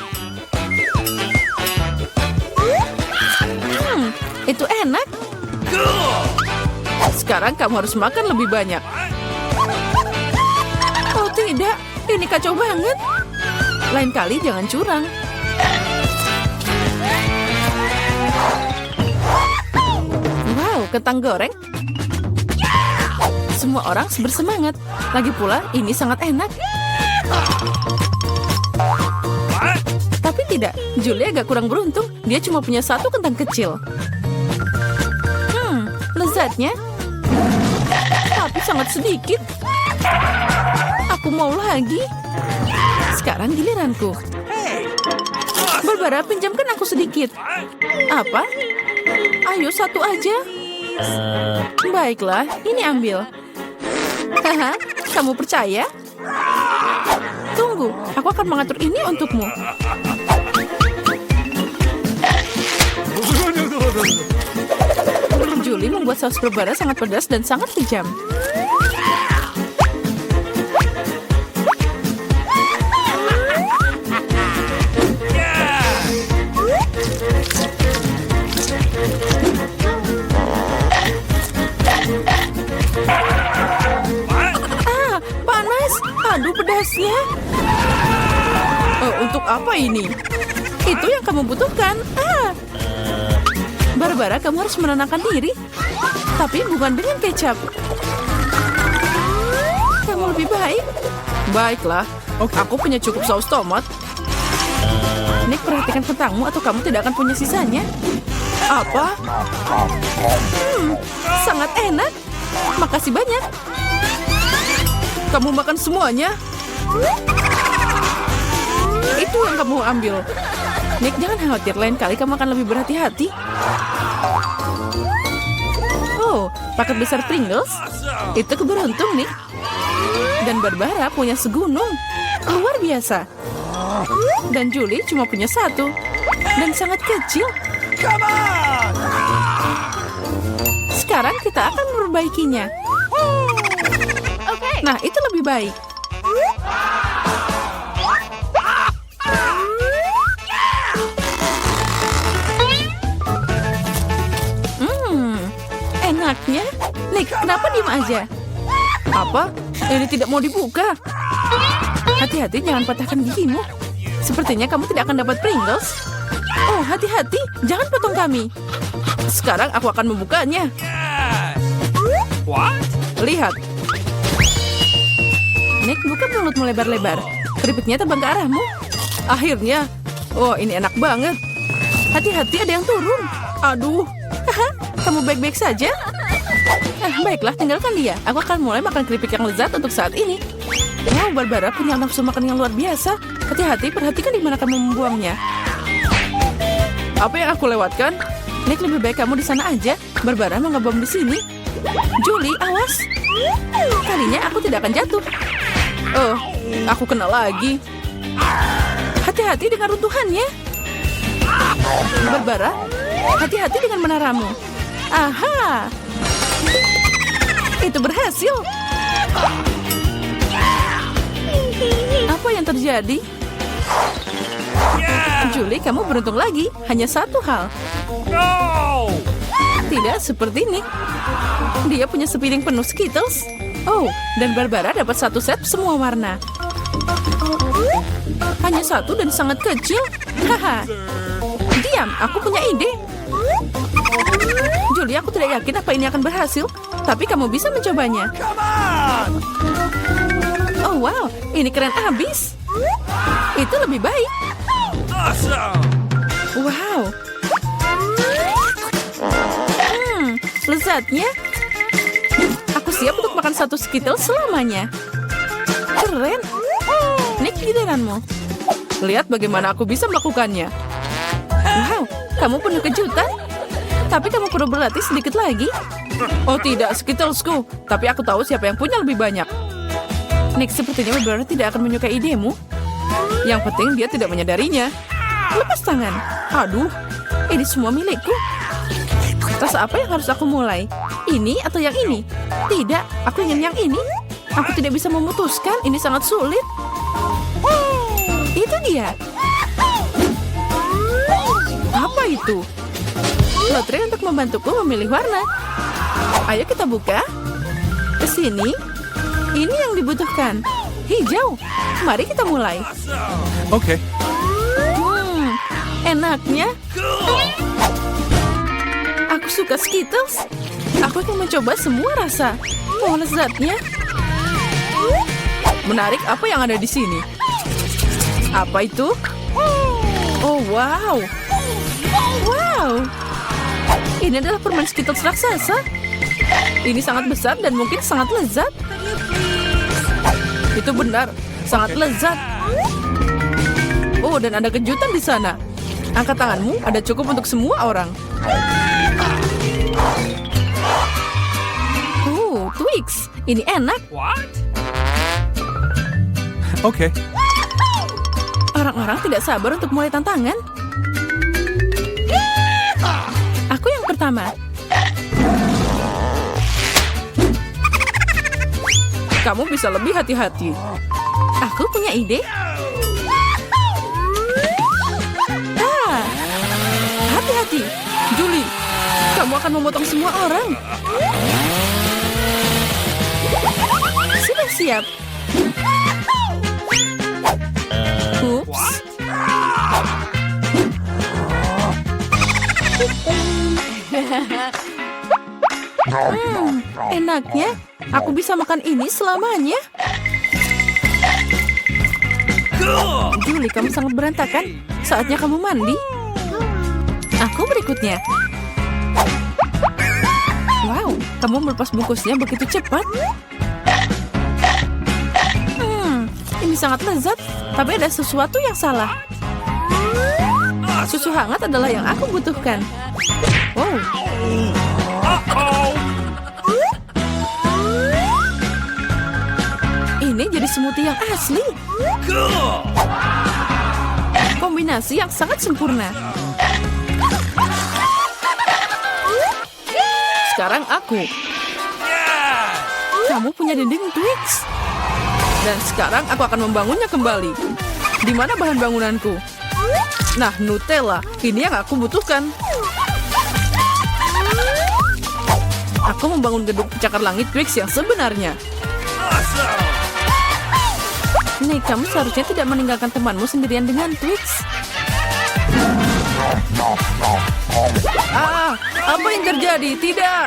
Speaker 1: Itu enak. Sekarang kamu harus makan lebih banyak. Oh tidak, ini kacau banget. Lain kali jangan curang. Wow, kentang goreng. Semua orang bersemangat. Lagi pula, ini sangat enak.
Speaker 3: What?
Speaker 1: Tapi tidak, Julie agak kurang beruntung. Dia cuma punya satu kentang kecil.
Speaker 4: lezatnya. Tapi sangat sedikit. Aku mau lagi. Sekarang giliranku. Barbara, pinjamkan aku sedikit. Apa? Ayo, satu aja. Baiklah, ini ambil. Haha, kamu percaya? Tunggu, aku akan mengatur ini untukmu. Julie membuat saus Barbara sangat pedas dan sangat kejam. Ah, panas. Aduh, pedasnya. Oh, untuk apa ini? Itu yang kamu butuhkan. Barbara, kamu harus menenangkan diri. Tapi bukan dengan kecap. Kamu lebih baik. Baiklah, aku punya cukup saus tomat. Nick, perhatikan kentangmu atau kamu tidak akan punya sisanya. Apa? Sangat enak. Makasih banyak. Kamu makan semuanya. Itu yang kamu ambil. Nick, jangan khawatir. Lain kali kamu akan lebih berhati-hati. Oh, paket besar Pringles. Itu keberuntung, Nick. Dan Barbara punya segunung. Luar biasa. Dan Julie cuma punya satu. Dan sangat kecil.
Speaker 3: Come on!
Speaker 4: Sekarang kita akan memperbaikinya. Nah, itu lebih baik. Enaknya. Nick, kenapa diem aja? Apa? Ini tidak mau dibuka. Hati-hati, jangan patahkan gigimu. Sepertinya kamu tidak akan dapat Pringles. Oh, hati-hati, jangan potong kami. Sekarang aku akan membukanya.
Speaker 3: What?
Speaker 4: Lihat. Nick, buka mulutmu lebar-lebar. Keripiknya terbang ke arahmu. Akhirnya. Oh, ini enak banget. Hati-hati, ada yang turun. Aduh. Kamu baik-baik saja? Baiklah, tinggalkan dia. Aku akan mulai makan keripik yang lezat untuk saat ini. Wow, Barbara punya nafsu makan yang luar biasa. Hati-hati, perhatikan di mana kamu membuangnya. Apa yang aku lewatkan? Nick, lebih baik kamu di sana aja. Barbara mau ngebom di sini. Julie, awas. Kalinya aku tidak akan jatuh. Oh, aku kena lagi. Hati-hati dengan runtuhannya. Barbara, hati-hati dengan menaramu. Aha. Itu berhasil. Apa yang terjadi? Julie, kamu beruntung lagi. Hanya satu hal.
Speaker 3: No!
Speaker 4: Tidak seperti Nick. Dia punya sepiring penuh Skittles. Oh, dan Barbara dapat satu set semua warna. Hanya satu dan sangat kecil. Haha. Diam, aku punya ide. Julie, aku tidak yakin apa ini akan berhasil. Tapi kamu bisa mencobanya.
Speaker 3: Come on!
Speaker 4: Oh wow, ini keren abis. Itu lebih baik.
Speaker 3: Awesome!
Speaker 4: Wow. Lezatnya. Aku siap untuk makan satu Skittles selamanya. Keren. Nick, giliranmu. Lihat bagaimana aku bisa melakukannya. Wow, kamu penuh kejutan. Tapi kamu perlu berlatih sedikit lagi. Oh tidak, Skittlesku. Tapi aku tahu siapa yang punya lebih banyak. Nick, sepertinya Barbara tidak akan menyukai idemu. Yang penting dia tidak menyadarinya. Lepas tangan. Aduh, ini semua milikku. Rasa apa yang harus aku mulai? Ini atau yang ini? Tidak, aku ingin yang ini. Aku tidak bisa memutuskan, ini sangat sulit. Itu dia. Apa itu? Lotre untuk membantuku memilih warna. Ayo kita buka. Kesini. Ini yang dibutuhkan. Hijau. Mari kita mulai.
Speaker 3: Okay.
Speaker 4: Enaknya. Aku suka Skittles. Aku akan mencoba semua rasa. Oh, lezatnya. Menarik, apa yang ada di sini? Apa itu? Oh, wow. Wow. Ini adalah permen Skittles raksasa. Ini sangat besar dan mungkin sangat lezat. Itu benar, sangat lezat. Oh, dan ada kejutan di sana. Angkat tanganmu, ada cukup untuk semua orang. Twix, ini enak.
Speaker 3: What? Okay.
Speaker 4: Orang-orang tidak sabar untuk mulai tantangan. Aku yang pertama. Kamu bisa lebih hati-hati. Aku punya ide. Hati-hati, Julie. Kamu akan memotong semua orang. Sudah siap. Ups. Enaknya, aku bisa makan ini selamanya. Julie, kamu sangat berantakan. Saatnya kamu mandi. Aku berikutnya. Wow, kamu melepas bungkusnya begitu cepat. Ini sangat lezat, tapi ada sesuatu yang salah. Susu hangat adalah yang aku butuhkan. Wow. Ini jadi smoothie yang asli. Kombinasi yang sangat sempurna. Sekarang aku. Kamu punya dinding Twix. Dan sekarang aku akan membangunnya kembali. Di mana bahan bangunanku? Nah, Nutella. Ini yang aku butuhkan. Aku membangun gedung pencakar langit Twix yang sebenarnya. Nih, kamu seharusnya tidak meninggalkan temanmu sendirian dengan Twix. Apa yang terjadi? Tidak.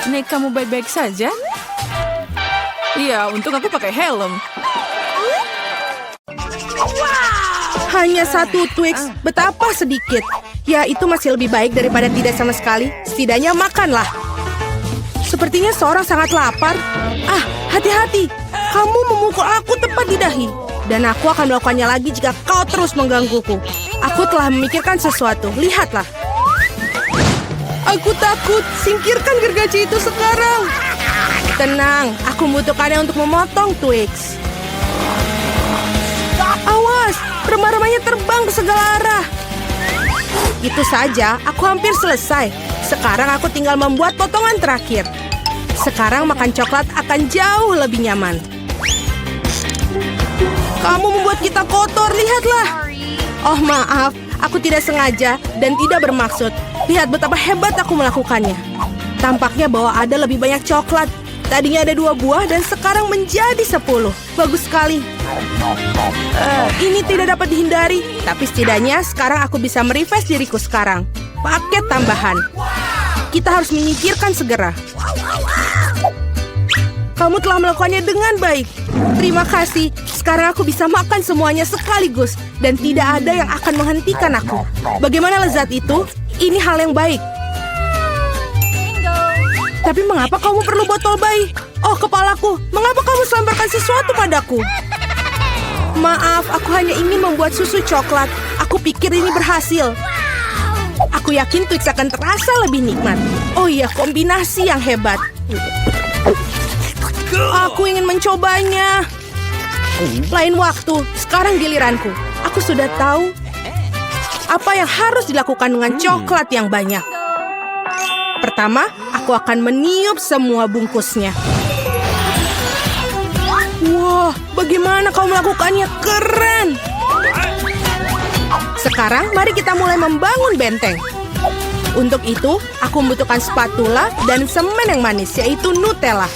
Speaker 4: Nih, kamu baik-baik saja? Iya, untung aku pakai helm.
Speaker 1: Hanya satu Twix, betapa sedikit. Ya, itu masih lebih baik daripada tidak sama sekali. Setidaknya makanlah. Sepertinya seorang sangat lapar. Hati-hati. Kamu memukul aku tepat di dahi. Dan aku akan melakukannya lagi jika kau terus menggangguku. Aku telah memikirkan sesuatu. Lihatlah. Aku takut. Singkirkan gergaji itu sekarang. Tenang, aku membutuhkannya untuk memotong Twix. Awas, remah-remahnya terbang ke segala arah. Itu saja, aku hampir selesai. Sekarang aku tinggal membuat potongan terakhir. Sekarang makan coklat akan jauh lebih nyaman. Kamu membuat kita kotor, lihatlah. Oh maaf, aku tidak sengaja dan tidak bermaksud. Lihat betapa hebat aku melakukannya. Tampaknya bahwa ada lebih banyak coklat. Tadinya ada 2 buah dan sekarang menjadi 10. Bagus sekali. Ini tidak dapat dihindari. Tapi setidaknya sekarang aku bisa merefresh diriku sekarang. Paket tambahan. Kita harus menyingkirkan segera. Kamu telah melakukannya dengan baik. Terima kasih. Sekarang aku bisa makan semuanya sekaligus. Dan tidak ada yang akan menghentikan aku. Bagaimana lezat itu? Ini hal yang baik. Tapi mengapa kamu perlu botol bayi? Oh, kepalaku. Mengapa kamu selemparkan sesuatu padaku? Maaf, aku hanya ingin membuat susu coklat. Aku pikir ini berhasil. Aku yakin Twix akan terasa lebih nikmat. Oh iya, kombinasi yang hebat. Aku ingin mencobanya. Lain waktu, sekarang giliranku. Aku sudah tahu apa yang harus dilakukan dengan coklat yang banyak. Pertama, aku akan meniup semua bungkusnya. Wah, bagaimana kau melakukannya? Keren! Sekarang, mari kita mulai membangun benteng. Untuk itu, aku membutuhkan spatula dan semen yang manis, yaitu Nutella.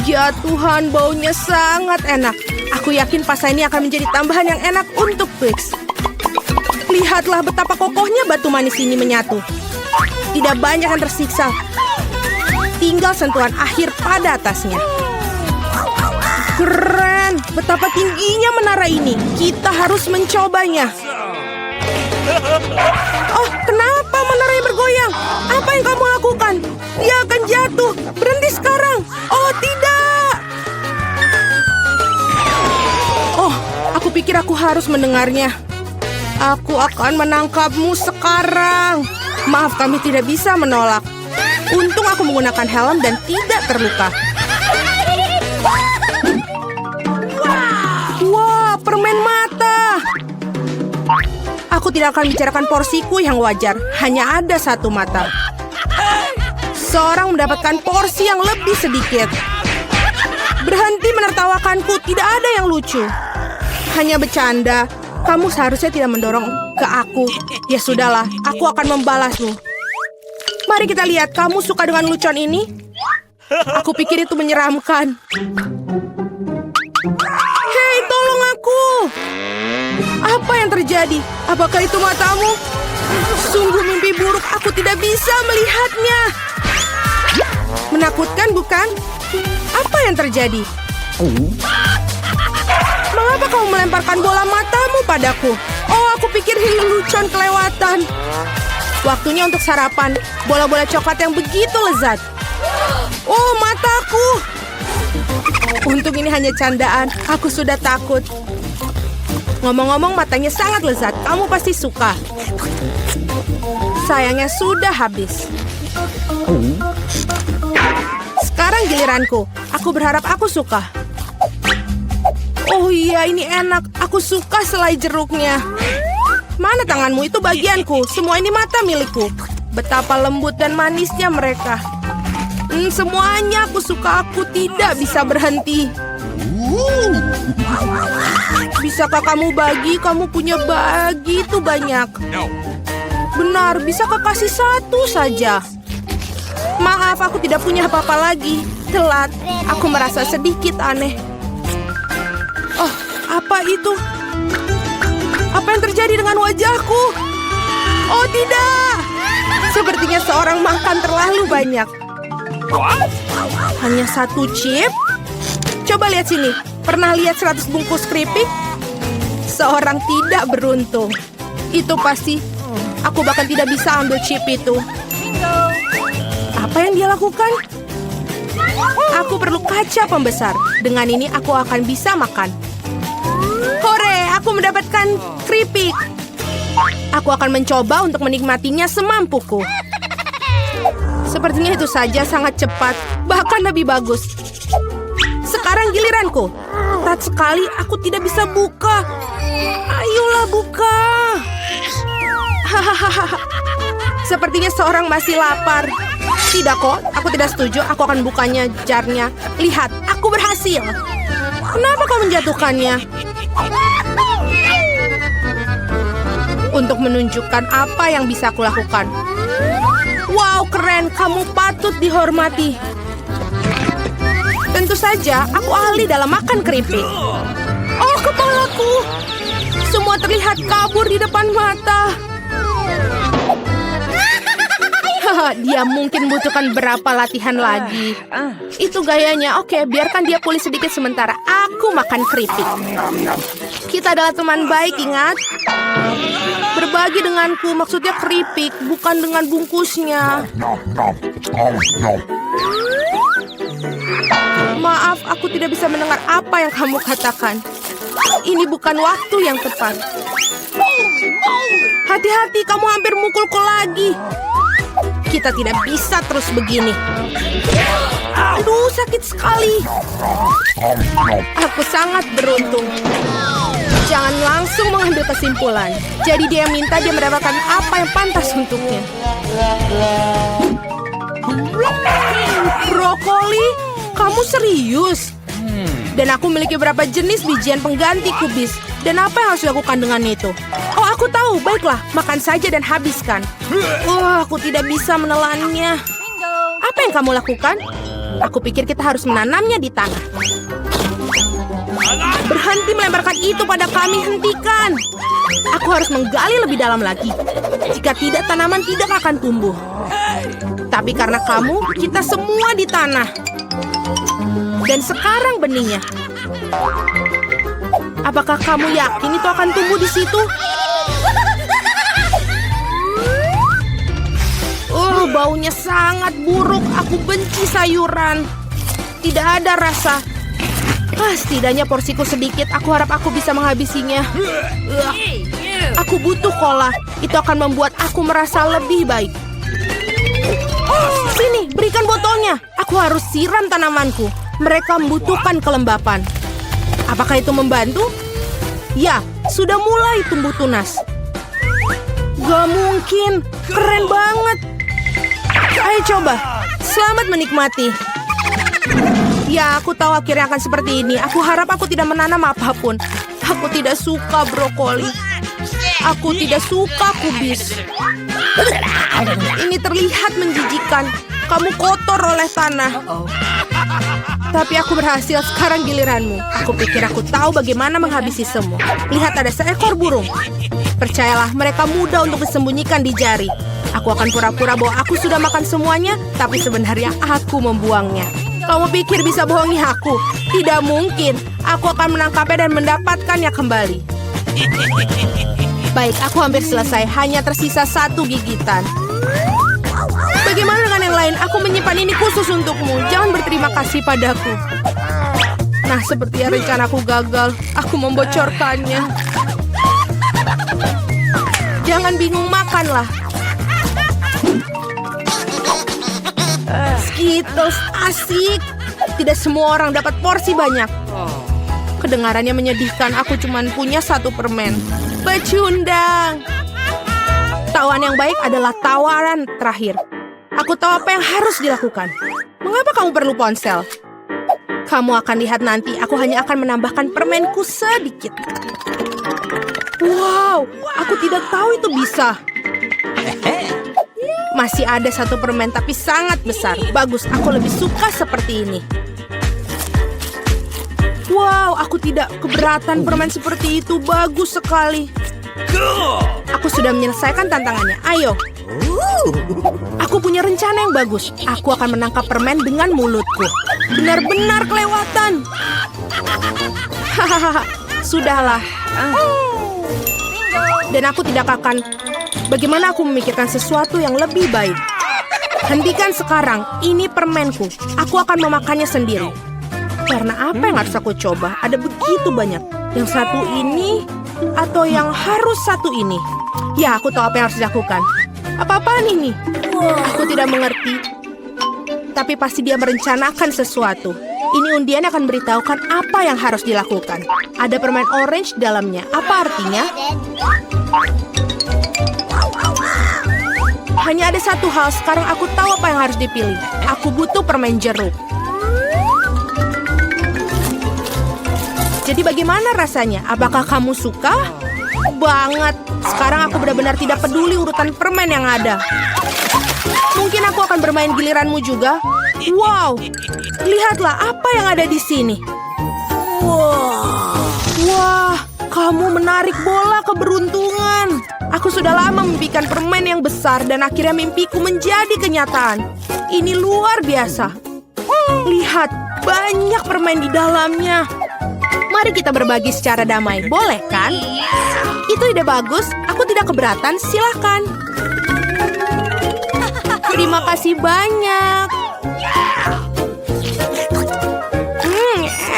Speaker 1: Ya Tuhan, baunya sangat enak. Aku yakin pasta ini akan menjadi tambahan yang enak untuk Twix. Lihatlah betapa kokohnya batu manis ini menyatu. Tidak banyak yang tersiksa. Tinggal sentuhan akhir pada atasnya. Keren! Betapa tingginya menara ini. Kita harus mencobanya. Oh, kenapa menaranya bergoyang? Apa yang kamu lakukan? harus mendengarnya. Aku akan menangkapmu sekarang. Maaf, kami tidak bisa menolak. Untung aku menggunakan helm dan tidak terluka. Wah, permen mata. Aku tidak akan bicarakan porsiku yang wajar. Hanya ada satu mata. Seorang mendapatkan porsi yang lebih sedikit. Berhenti menertawakanku, tidak ada yang lucu. Hanya bercanda. Kamu seharusnya tidak mendorong ke aku. Ya sudahlah, aku akan membalasmu. Mari kita lihat, kamu suka dengan lucuan ini? Aku pikir itu menyeramkan. Hei, tolong aku! Apa yang terjadi? Apakah itu matamu? Sungguh mimpi buruk, aku tidak bisa melihatnya. Menakutkan, bukan? Apa yang terjadi? Mengapa kamu melemparkan bola matamu padaku? Oh, aku pikir ini lelucon kelewatan. Waktunya untuk sarapan. Bola-bola coklat yang begitu lezat. Oh, mataku. Untung ini hanya candaan. Aku sudah takut. Ngomong-ngomong, matanya sangat lezat. Kamu pasti suka. Sayangnya sudah habis. Sekarang giliranku. Aku berharap aku suka. Oh iya, ini enak. Aku suka selai jeruknya. Mana tanganmu? Itu bagianku. Semua ini mata milikku. Betapa lembut dan manisnya mereka. Semuanya aku suka. Aku tidak bisa berhenti. Bisakah kamu bagi? Kamu punya begitu banyak.
Speaker 3: No.
Speaker 1: Benar, bisakah kasih satu saja? Maaf, aku tidak punya apa-apa lagi. Telat. Aku merasa sedikit aneh. Oh, apa itu? Apa yang terjadi dengan wajahku? Oh, tidak. Sepertinya seorang makan terlalu banyak.
Speaker 3: What?
Speaker 1: Hanya satu chip? Coba lihat sini. Pernah lihat 100 bungkus keripik? Seorang tidak beruntung. Itu pasti. Aku bahkan tidak bisa ambil chip itu. Apa yang dia lakukan? Aku perlu kaca pembesar. Dengan ini aku akan bisa makan. Hore, aku mendapatkan keripik. Aku akan mencoba untuk menikmatinya semampuku. Sepertinya itu saja sangat cepat. Bahkan lebih bagus. Sekarang giliranku. Ketat sekali, aku tidak bisa buka. Ayolah buka. Hahaha. Sepertinya seorang masih lapar. Tidak kok, aku tidak setuju. Aku akan bukanya jarnya. Lihat, aku berhasil. Kenapa kau menjatuhkannya? Untuk menunjukkan apa yang bisa aku lakukan. Wow, keren. Kamu patut dihormati. Tentu saja, aku ahli dalam makan keripik. Oh, kepalaku. Semua terlihat kabur di depan mata. Dia mungkin butuhkan berapa latihan lagi. Itu gayanya. Oke, biarkan dia pulih sedikit sementara. Aku makan keripik. Kita adalah teman baik, ingat? Berbagi denganku, maksudnya keripik, bukan dengan bungkusnya. Maaf, aku tidak bisa mendengar apa yang kamu katakan. Ini bukan waktu yang tepat. Hati-hati, kamu hampir mukulku lagi. Kita tidak bisa terus begini. Aduh, sakit sekali. Aku sangat beruntung. Jangan langsung mengambil kesimpulan. Jadi dia minta dia mendapatkan apa yang pantas untuknya. Brokoli? Kamu serius? Dan aku memiliki beberapa jenis bijian pengganti kubis. Dan apa yang harus dilakukan dengan itu? Oh, aku tahu. Baiklah, makan saja dan habiskan. Wah, aku tidak bisa menelannya. Apa yang kamu lakukan? Aku pikir kita harus menanamnya di tanah. Berhenti melemparkan itu pada kami, hentikan. Aku harus menggali lebih dalam lagi. Jika tidak, tanaman tidak akan tumbuh. Tapi karena kamu, kita semua di tanah. Dan sekarang benihnya. Apakah kamu yakin itu akan tumbuh di situ? Baunya sangat buruk. Aku benci sayuran. Tidak ada rasa. Setidaknya porsiku sedikit. Aku harap aku bisa menghabisinya. Aku butuh cola. Itu akan membuat aku merasa lebih baik. Sini, berikan botolnya. Aku harus siram tanamanku. Mereka membutuhkan kelembapan. Apakah itu membantu? Ya, sudah mulai tumbuh tunas. Gak mungkin. Keren banget. Ayo coba. Selamat menikmati. Ya, aku tahu akhirnya akan seperti ini. Aku harap aku tidak menanam apapun. Aku tidak suka brokoli. Aku tidak suka kubis. Ini terlihat menjijikan. Kamu kotor oleh tanah. Tapi aku berhasil. Sekarang giliranmu. Aku pikir aku tahu bagaimana menghabisi semua. Lihat, ada seekor burung. Percayalah, mereka mudah untuk disembunyikan di jari. Aku akan pura-pura bahwa aku sudah makan semuanya, tapi sebenarnya aku membuangnya. Kamu pikir bisa bohongi aku? Tidak mungkin. Aku akan menangkapnya dan mendapatkannya kembali. Baik, aku hampir selesai. Hanya tersisa 1 gigitan. Bagaimana dengan yang lain? Aku menyimpan ini khusus untukmu. Jangan berterima kasih padaku. Nah, sepertinya rencanaku gagal. Aku membocorkannya. Jangan bingung, makanlah. Skittles, asik. Tidak semua orang dapat porsi banyak. Kedengarannya menyedihkan. Aku cuma punya 1 permen. Pecundang. Tawaran yang baik adalah tawaran terakhir. Aku tahu apa yang harus dilakukan. Mengapa kamu perlu ponsel? Kamu akan lihat nanti. Aku hanya akan menambahkan permenku sedikit. Wow, aku tidak tahu itu bisa. Masih ada 1 permen, tapi sangat besar. Bagus, aku lebih suka seperti ini. Wow, aku tidak keberatan permen seperti itu. Bagus sekali. Aku sudah menyelesaikan tantangannya. Ayo. Aku punya rencana yang bagus. Aku akan menangkap permen dengan mulutku. Benar-benar kelewatan. Hahaha, sudahlah. Dan aku tidak akan... Bagaimana aku memikirkan sesuatu yang lebih baik? Hentikan sekarang. Ini permenku. Aku akan memakannya sendiri. Karena apa yang harus aku coba? Ada begitu banyak. Yang 1 ini atau yang harus 1 ini? Ya, aku tahu apa yang harus dilakukan. Apa-apaan ini? Aku tidak mengerti. Tapi pasti dia merencanakan sesuatu. Ini undian akan beritahukan apa yang harus dilakukan. Ada permen orange di dalamnya. Apa artinya? Hanya ada 1 hal. Sekarang aku tahu apa yang harus dipilih. Aku butuh permen jeruk. Jadi bagaimana rasanya? Apakah kamu suka? Banget. Sekarang aku benar-benar tidak peduli urutan permen yang ada. Mungkin aku akan bermain giliranmu juga. Wow, lihatlah apa yang ada di sini. Wah, kamu menarik bola keberuntungan. Aku sudah lama memimpikan permen yang besar dan akhirnya mimpiku menjadi kenyataan. Ini luar biasa. Lihat, banyak permen di dalamnya. Mari kita berbagi secara damai, boleh kan? Itu ide bagus, aku tidak keberatan, silakan. Terima kasih banyak.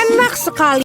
Speaker 1: Enak sekali.